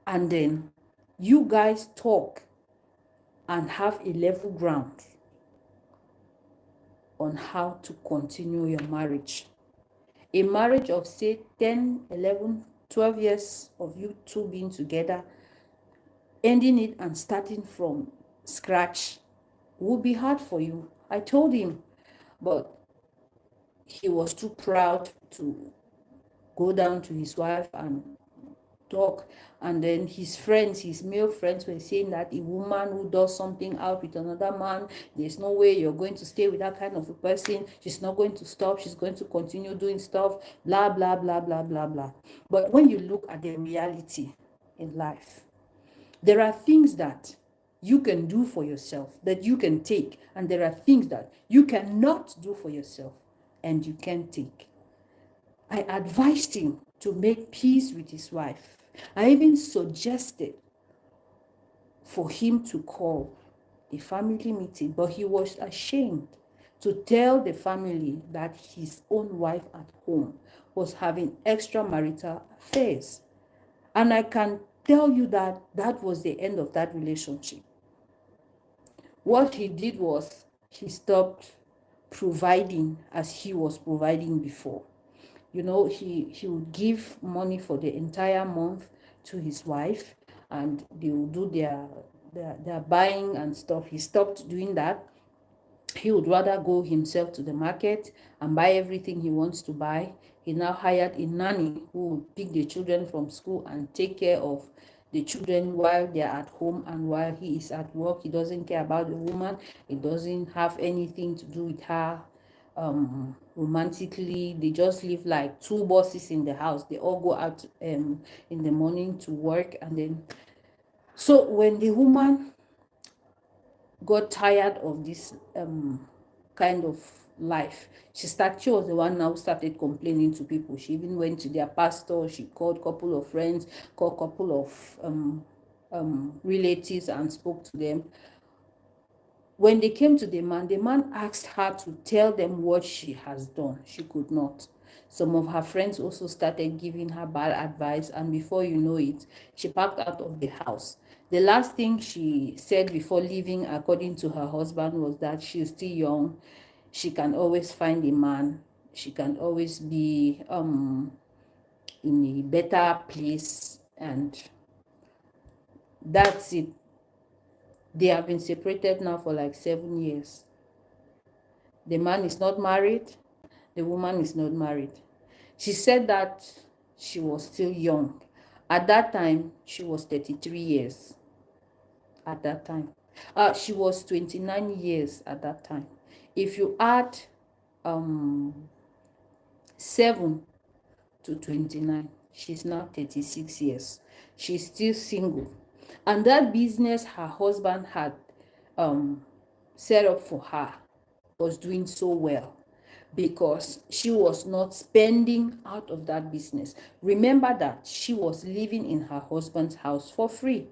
and then you guys talk and have a level ground on how to continue your marriage. A marriage of, say, 10, 11, 12 years of you two being together, ending it and starting from scratch would be hard for you. I told him, but he was too proud to go down to his wife and talk. And then his friends, his male friends, were saying that a woman who does something out with another man, there's no way you're going to stay with that kind of a person. She's not going to stop. She's going to continue doing stuff, blah, blah, blah, blah, blah, blah. But when you look at the reality in life, there are things that you can do for yourself, that you can take, and there are things that you cannot do for yourself and you can take. I advised him to make peace with his wife. I even suggested for him to call a family meeting, but he was ashamed to tell the family that his own wife at home was having extramarital affairs. And I can tell you that that was the end of that relationship. What he did was he stopped providing as he was providing before. You know, he would give money for the entire month to his wife, and they would do their buying and stuff. He stopped doing that. He would rather go himself to the market and buy everything he wants to buy. He now hired a nanny who would pick the children from school and take care of the children while they're at home and while he is at work. He doesn't care about the woman. He doesn't have anything to do with her romantically. They just live like 2 bosses in the house. They all go out in the morning to work, and then So when the woman got tired of this kind of life, she was the one now started complaining to people. She even went to their pastor, she called a couple of friends, called a couple of relatives and spoke to them. When they came to the man asked her to tell them what she has done. She could not. Some of her friends also started giving her bad advice, and before you know it, she packed out of the house. The last thing she said before leaving, according to her husband, was that she's still young. She can always find a man. She can always be in a better place, and that's it. They have been separated now for like 7 years. The man is not married. The woman is not married. She said that she was still young. At that time, she was 33 years. At that time, she was 29 years at that time. If you add 7 to 29, she's now 36 years. She's still single. And that business her husband had set up for her was doing so well, because she was not spending out of that business. Remember that she was living in her husband's house for free.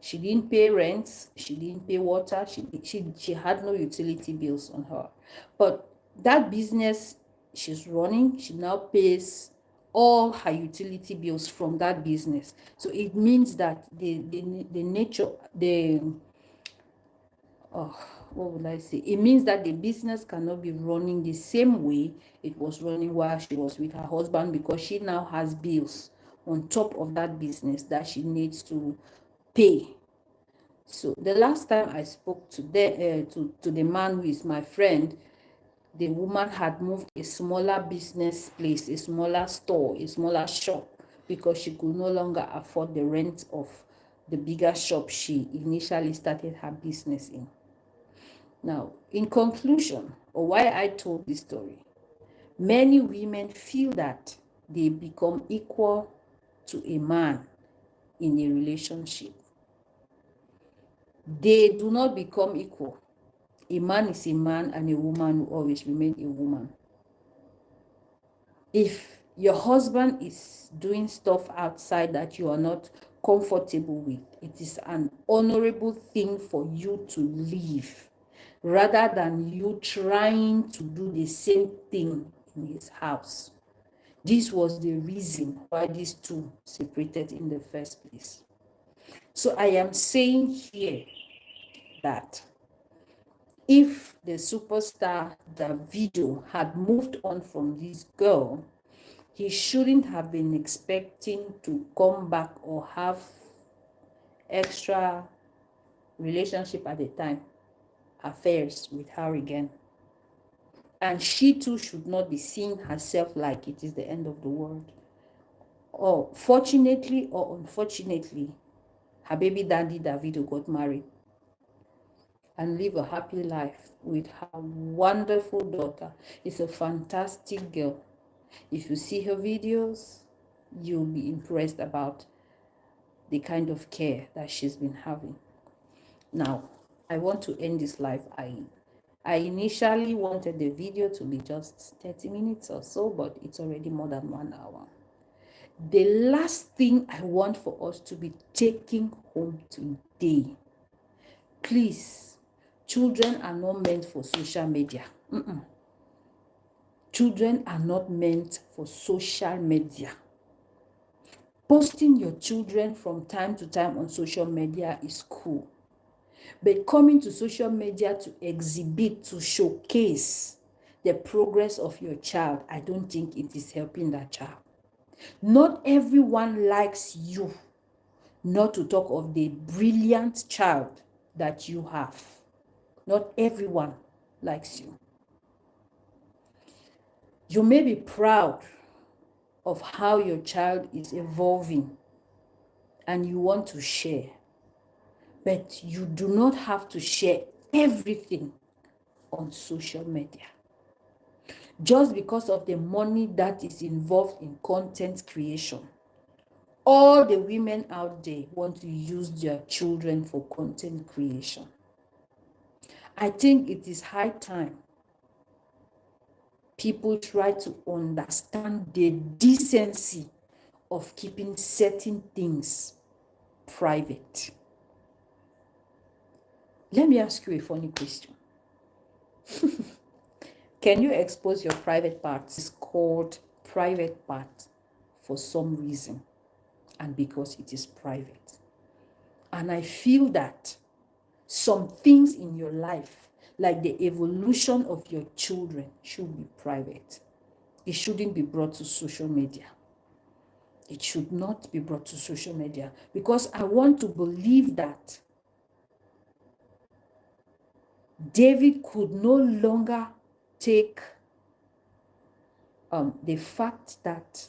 She didn't pay rent, she didn't pay water, she had no utility bills on her. But that business she's running, she now pays all her utility bills from that business. So it means that the nature, what would I say? It means that the business cannot be running the same way it was running while she was with her husband, because she now has bills on top of that business that she needs to pay. So the last time I spoke to the man who is my friend, the woman had moved a smaller business place, a smaller store, a smaller shop, because she could no longer afford the rent of the bigger shop she initially started her business in. Now, in conclusion, or why I told this story, many women feel that they become equal to a man in a relationship. They do not become equal. A man is a man, and a woman will always remain a woman. If your husband is doing stuff outside that you are not comfortable with, it is an honorable thing for you to leave, rather than you trying to do the same thing in his house. This was the reason why these two separated in the first place. So I am saying here that if the superstar Davido had moved on from this girl, he shouldn't have been expecting to come back or have extra relationship at the time, affairs with her again. And she too should not be seeing herself like it is the end of the world. Or fortunately or unfortunately, her baby daddy Davido got married and live a happy life with her wonderful daughter. It's a fantastic girl. If you see her videos, you'll be impressed about the kind of care that she's been having. Now, I want to end this live. I initially wanted the video to be just 30 minutes or so, but it's already more than 1 hour. The last thing I want for us to be taking home today, please, children are not meant for social media. Children are not meant for social media. Posting your children from time to time on social media is cool. But coming to social media to exhibit, to showcase the progress of your child, I don't think it is helping that child. Not everyone likes you, not to talk of the brilliant child that you have. Not everyone likes you. You may be proud of how your child is evolving and you want to share, but you do not have to share everything on social media. Just because of the money that is involved in content creation, All the women out there want to use their children for content creation. I think it is high time people try to understand the decency of keeping certain things private. Let me ask you a funny question. Can you expose your private parts? It's called private part for some reason, and because it is private. And I feel that some things in your life, like the evolution of your children, should be private. It shouldn't be brought to social media. It should not be brought to social media, because I want to believe that David could no longer take the fact that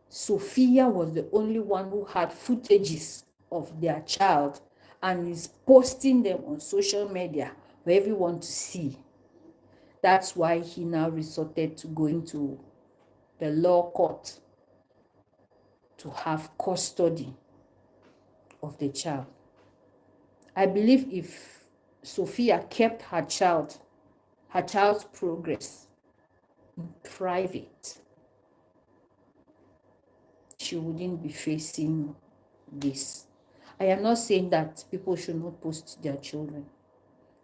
Sophia was the only one who had footages of their child and is posting them on social media for everyone to see. That's why he now resorted to going to the law court to have custody of the child. I believe if Sophia kept her child's progress in private, she wouldn't be facing this. I am not saying that people should not post their children.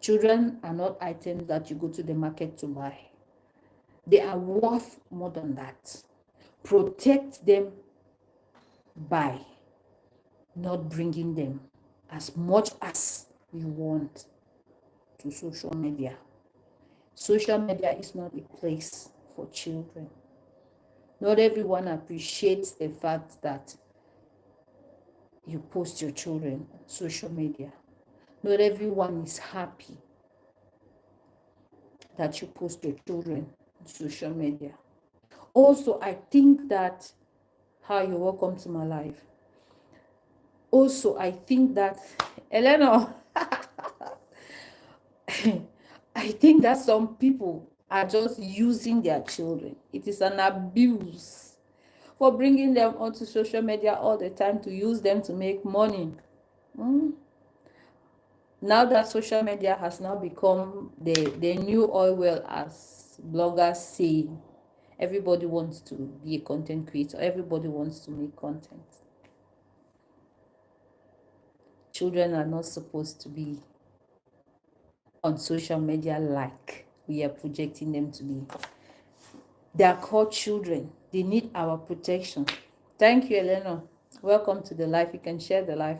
Children are not items that you go to the market to buy. They are worth more than that. Protect them by not bringing them as much as you want to social media. Social media is not a place for children. Not everyone appreciates the fact that you post your children on social media. Not everyone is happy that you post your children on social media. Also, I think that, hi, you're welcome to my life. Also, I think that, Eleanor, I think that some people are just using their children. It is an abuse for bringing them onto social media all the time to use them to make money. Now that social media has now become the new oil well, as bloggers say, everybody wants to be a content creator. Everybody wants to make content. Children are not supposed to be on social media like we are projecting them to be. They are called children. They need our protection. Thank you, Elena. Welcome to the life. You can share the life.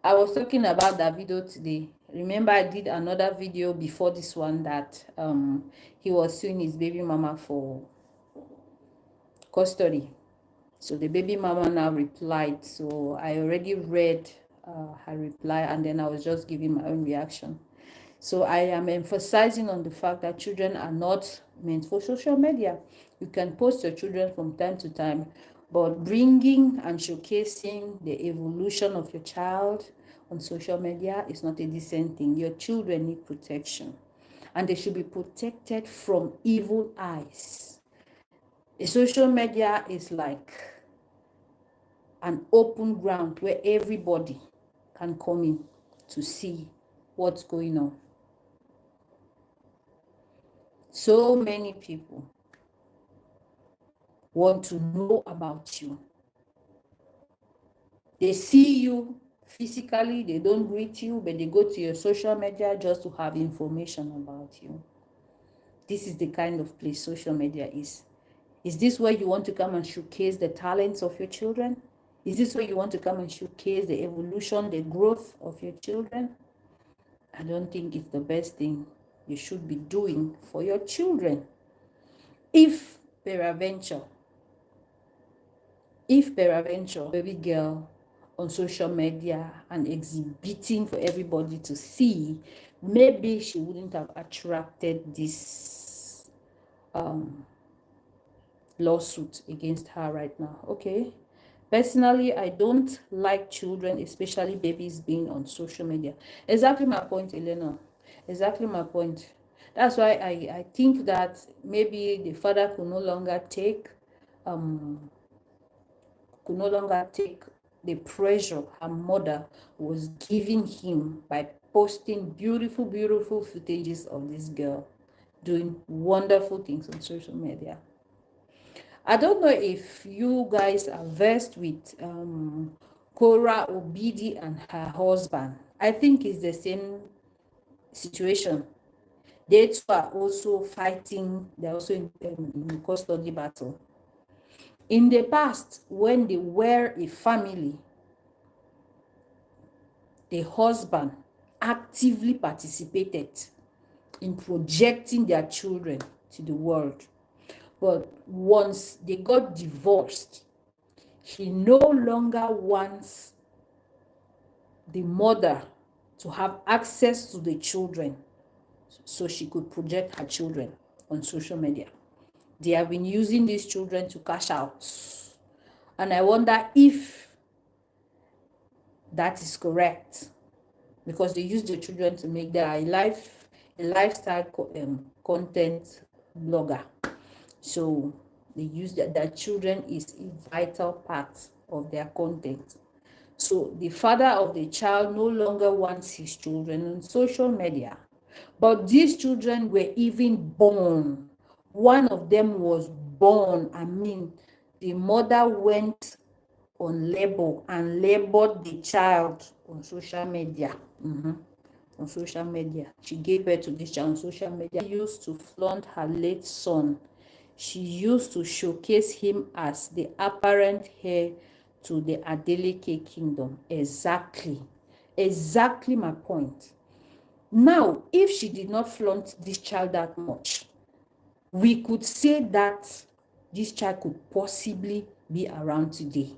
I was talking about Davido today. Remember, I did another video before this one that he was suing his baby mama for custody. So the baby mama now replied. So I already read her reply, and then I was just giving my own reaction. So I am emphasizing on the fact that children are not meant for social media. You can post your children from time to time, but bringing and showcasing the evolution of your child on social media is not a decent thing. Your children need protection, and they should be protected from evil eyes. A social media is like an open ground where everybody can come in to see what's going on. So many people want to know about you. They see you physically, they don't greet you, but they go to your social media just to have information about you. This is the kind of place social media is. Is this where you want to come and showcase the talents of your children? Is this where you want to come and showcase the evolution, the growth of your children? I don't think it's the best thing you should be doing for your children. If peradventure, baby girl on social media and exhibiting for everybody to see, maybe she wouldn't have attracted this lawsuit against her right now. Okay, personally, I don't like children, especially babies, being on social media. Exactly my point, Elena. Exactly my point. That's why I think that maybe the father could no longer take could no longer take the pressure her mother was giving him by posting beautiful, beautiful footages of this girl doing wonderful things on social media. I don't know if you guys are versed with Cora Obidi and her husband. I think it's the same situation. They two are also fighting. They're also in custody battle. In the past, when they were a family, the husband actively participated in projecting their children to the world. But once they got divorced, he no longer wants the mother to have access to the children so she could project her children on social media. They have been using these children to cash out. And I wonder if that is correct, because they use the children to make their lifestyle content blogger. So they use that their children is a vital part of their content. So the father of the child no longer wants his children on social media. But these children were even born. One of them was born. I mean, the mother went on labor and labored the child on social media. On social media. She gave birth to this child on social media. She used to flaunt her late son. She used to showcase him as the apparent heir to the Adeleke kingdom. Exactly my point. Now, if she did not flaunt this child that much, we could say that this child could possibly be around today.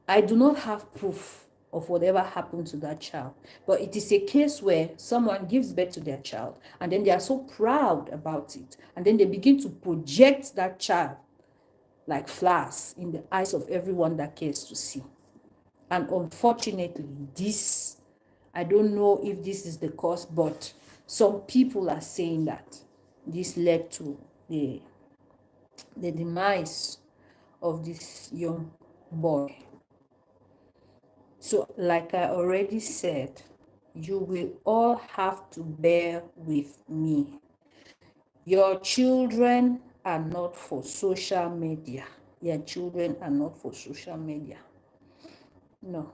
I do not have proof of whatever happened to that child, but it is a case where someone gives birth to their child and then they are so proud about it, and then they begin to project that child like flowers in the eyes of everyone that cares to see. And unfortunately, this, I don't know if this is the cause, but some people are saying that this led to the demise of this young boy. So, like I already said, you will all have to bear with me. Your children are not for social media. Your children are not for social media. No.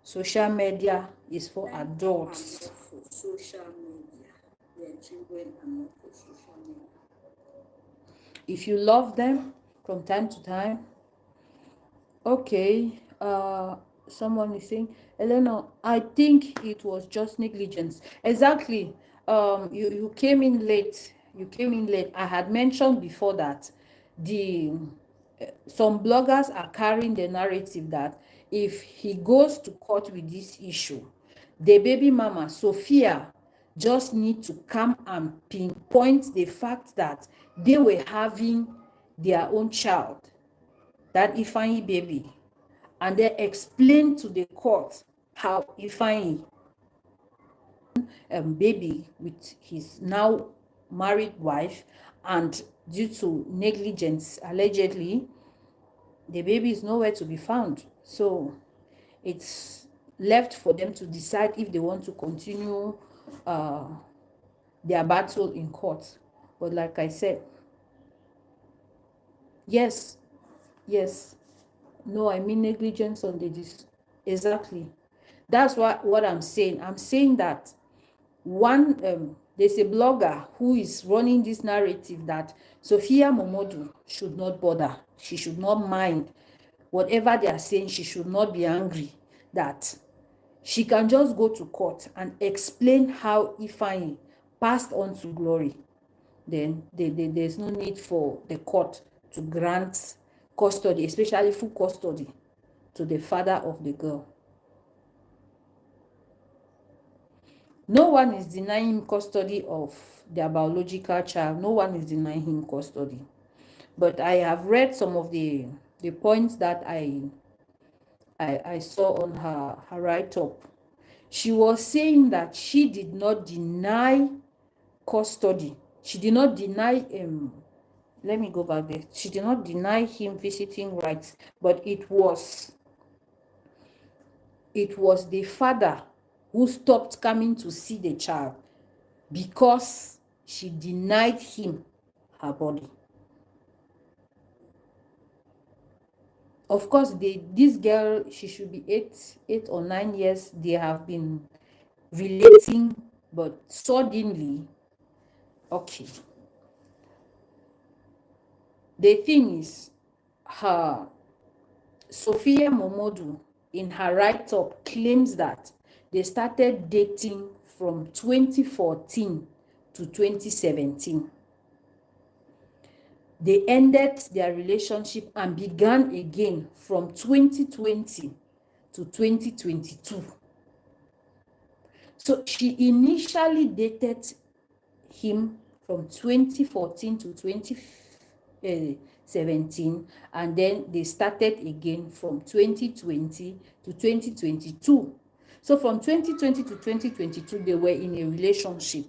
Social media is for adults. For social media. Their children are not for social media. If you love them from time to time, okay, someone is saying, Elena, I think it was just negligence. Exactly. You came in late. I had mentioned before that some bloggers are carrying the narrative that if he goes to court with this issue, the baby mama, Sophia, just need to come and pinpoint the fact that they were having their own child, that Ifeanyi baby, and then explain to the court how Ifeanyi baby with his now married wife, and due to negligence, allegedly, the baby is nowhere to be found. So it's left for them to decide if they want to continue their battle in court. But like I said, yes, no, I mean negligence on the exactly. That's what I'm saying. I'm saying that there's a blogger who is running this narrative that Sophia Momodu should not bother. She should not mind whatever they are saying. She should not be angry, that she can just go to court and explain how Ifeanyi passed on to glory. Then there's no need for the court to grant custody, especially full custody, to the father of the girl. No one is denying him custody of their biological child. No one is denying him custody. But I have read some of the points that I saw on her write-up. She was saying that she did not deny custody. She did not deny let me go back there. She did not deny him visiting rights, but it was the father who stopped coming to see the child because she denied him her body. Of course, this girl, she should be 8 or 9 years. They have been relating, but suddenly, okay. The thing is, her SOPHIA Momodu, in her write-up, claims that they started dating from 2014 to 2017. They ended their relationship and began again from 2020 to 2022. So she initially dated him from 2014 to 2017, and then they started again from 2020 to 2022. So from 2020 to 2022, they were in a relationship,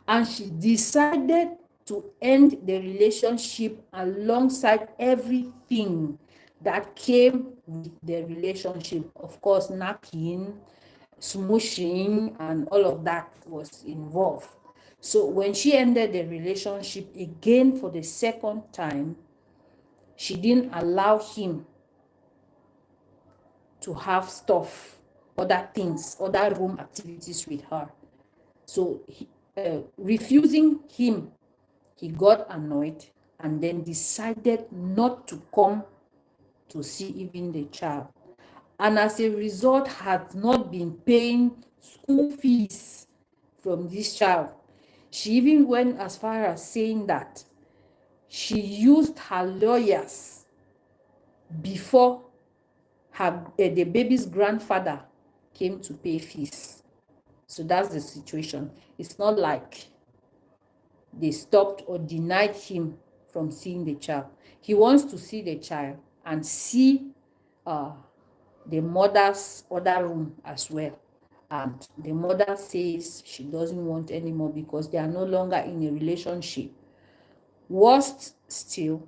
and she decided to end the relationship alongside everything that came with the relationship. Of course, knacking, smooshing, and all of that was involved. So when she ended the relationship again for the second time, she didn't allow him to have stuff, other things, other room activities with her. So refusing him, he got annoyed and then decided not to come to see even the child. And as a result, had not been paying school fees from this child. She even went as far as saying that she used her lawyers before the baby's grandfather came to pay fees. So that's the situation. It's not like they stopped or denied him from seeing the child. He wants to see the child and see the mother's other room as well. And the mother says she doesn't want anymore because they are no longer in a relationship. Worst still,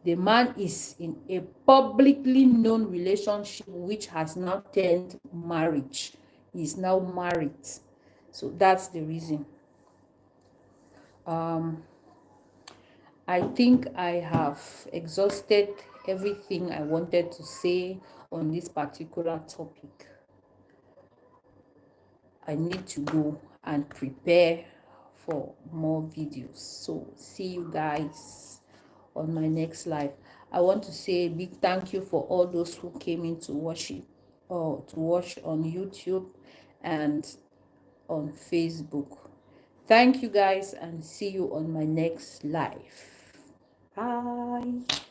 the man is in a publicly known relationship which has now turned marriage. He is now married. So that's the reason. I think I have exhausted everything I wanted to say on this particular topic. I need to go and prepare for more videos. So see you guys on my next live. I want to say a big thank you for all those who came in to watch it or to watch on YouTube and on Facebook. Thank you guys, and see you on my next live. Bye.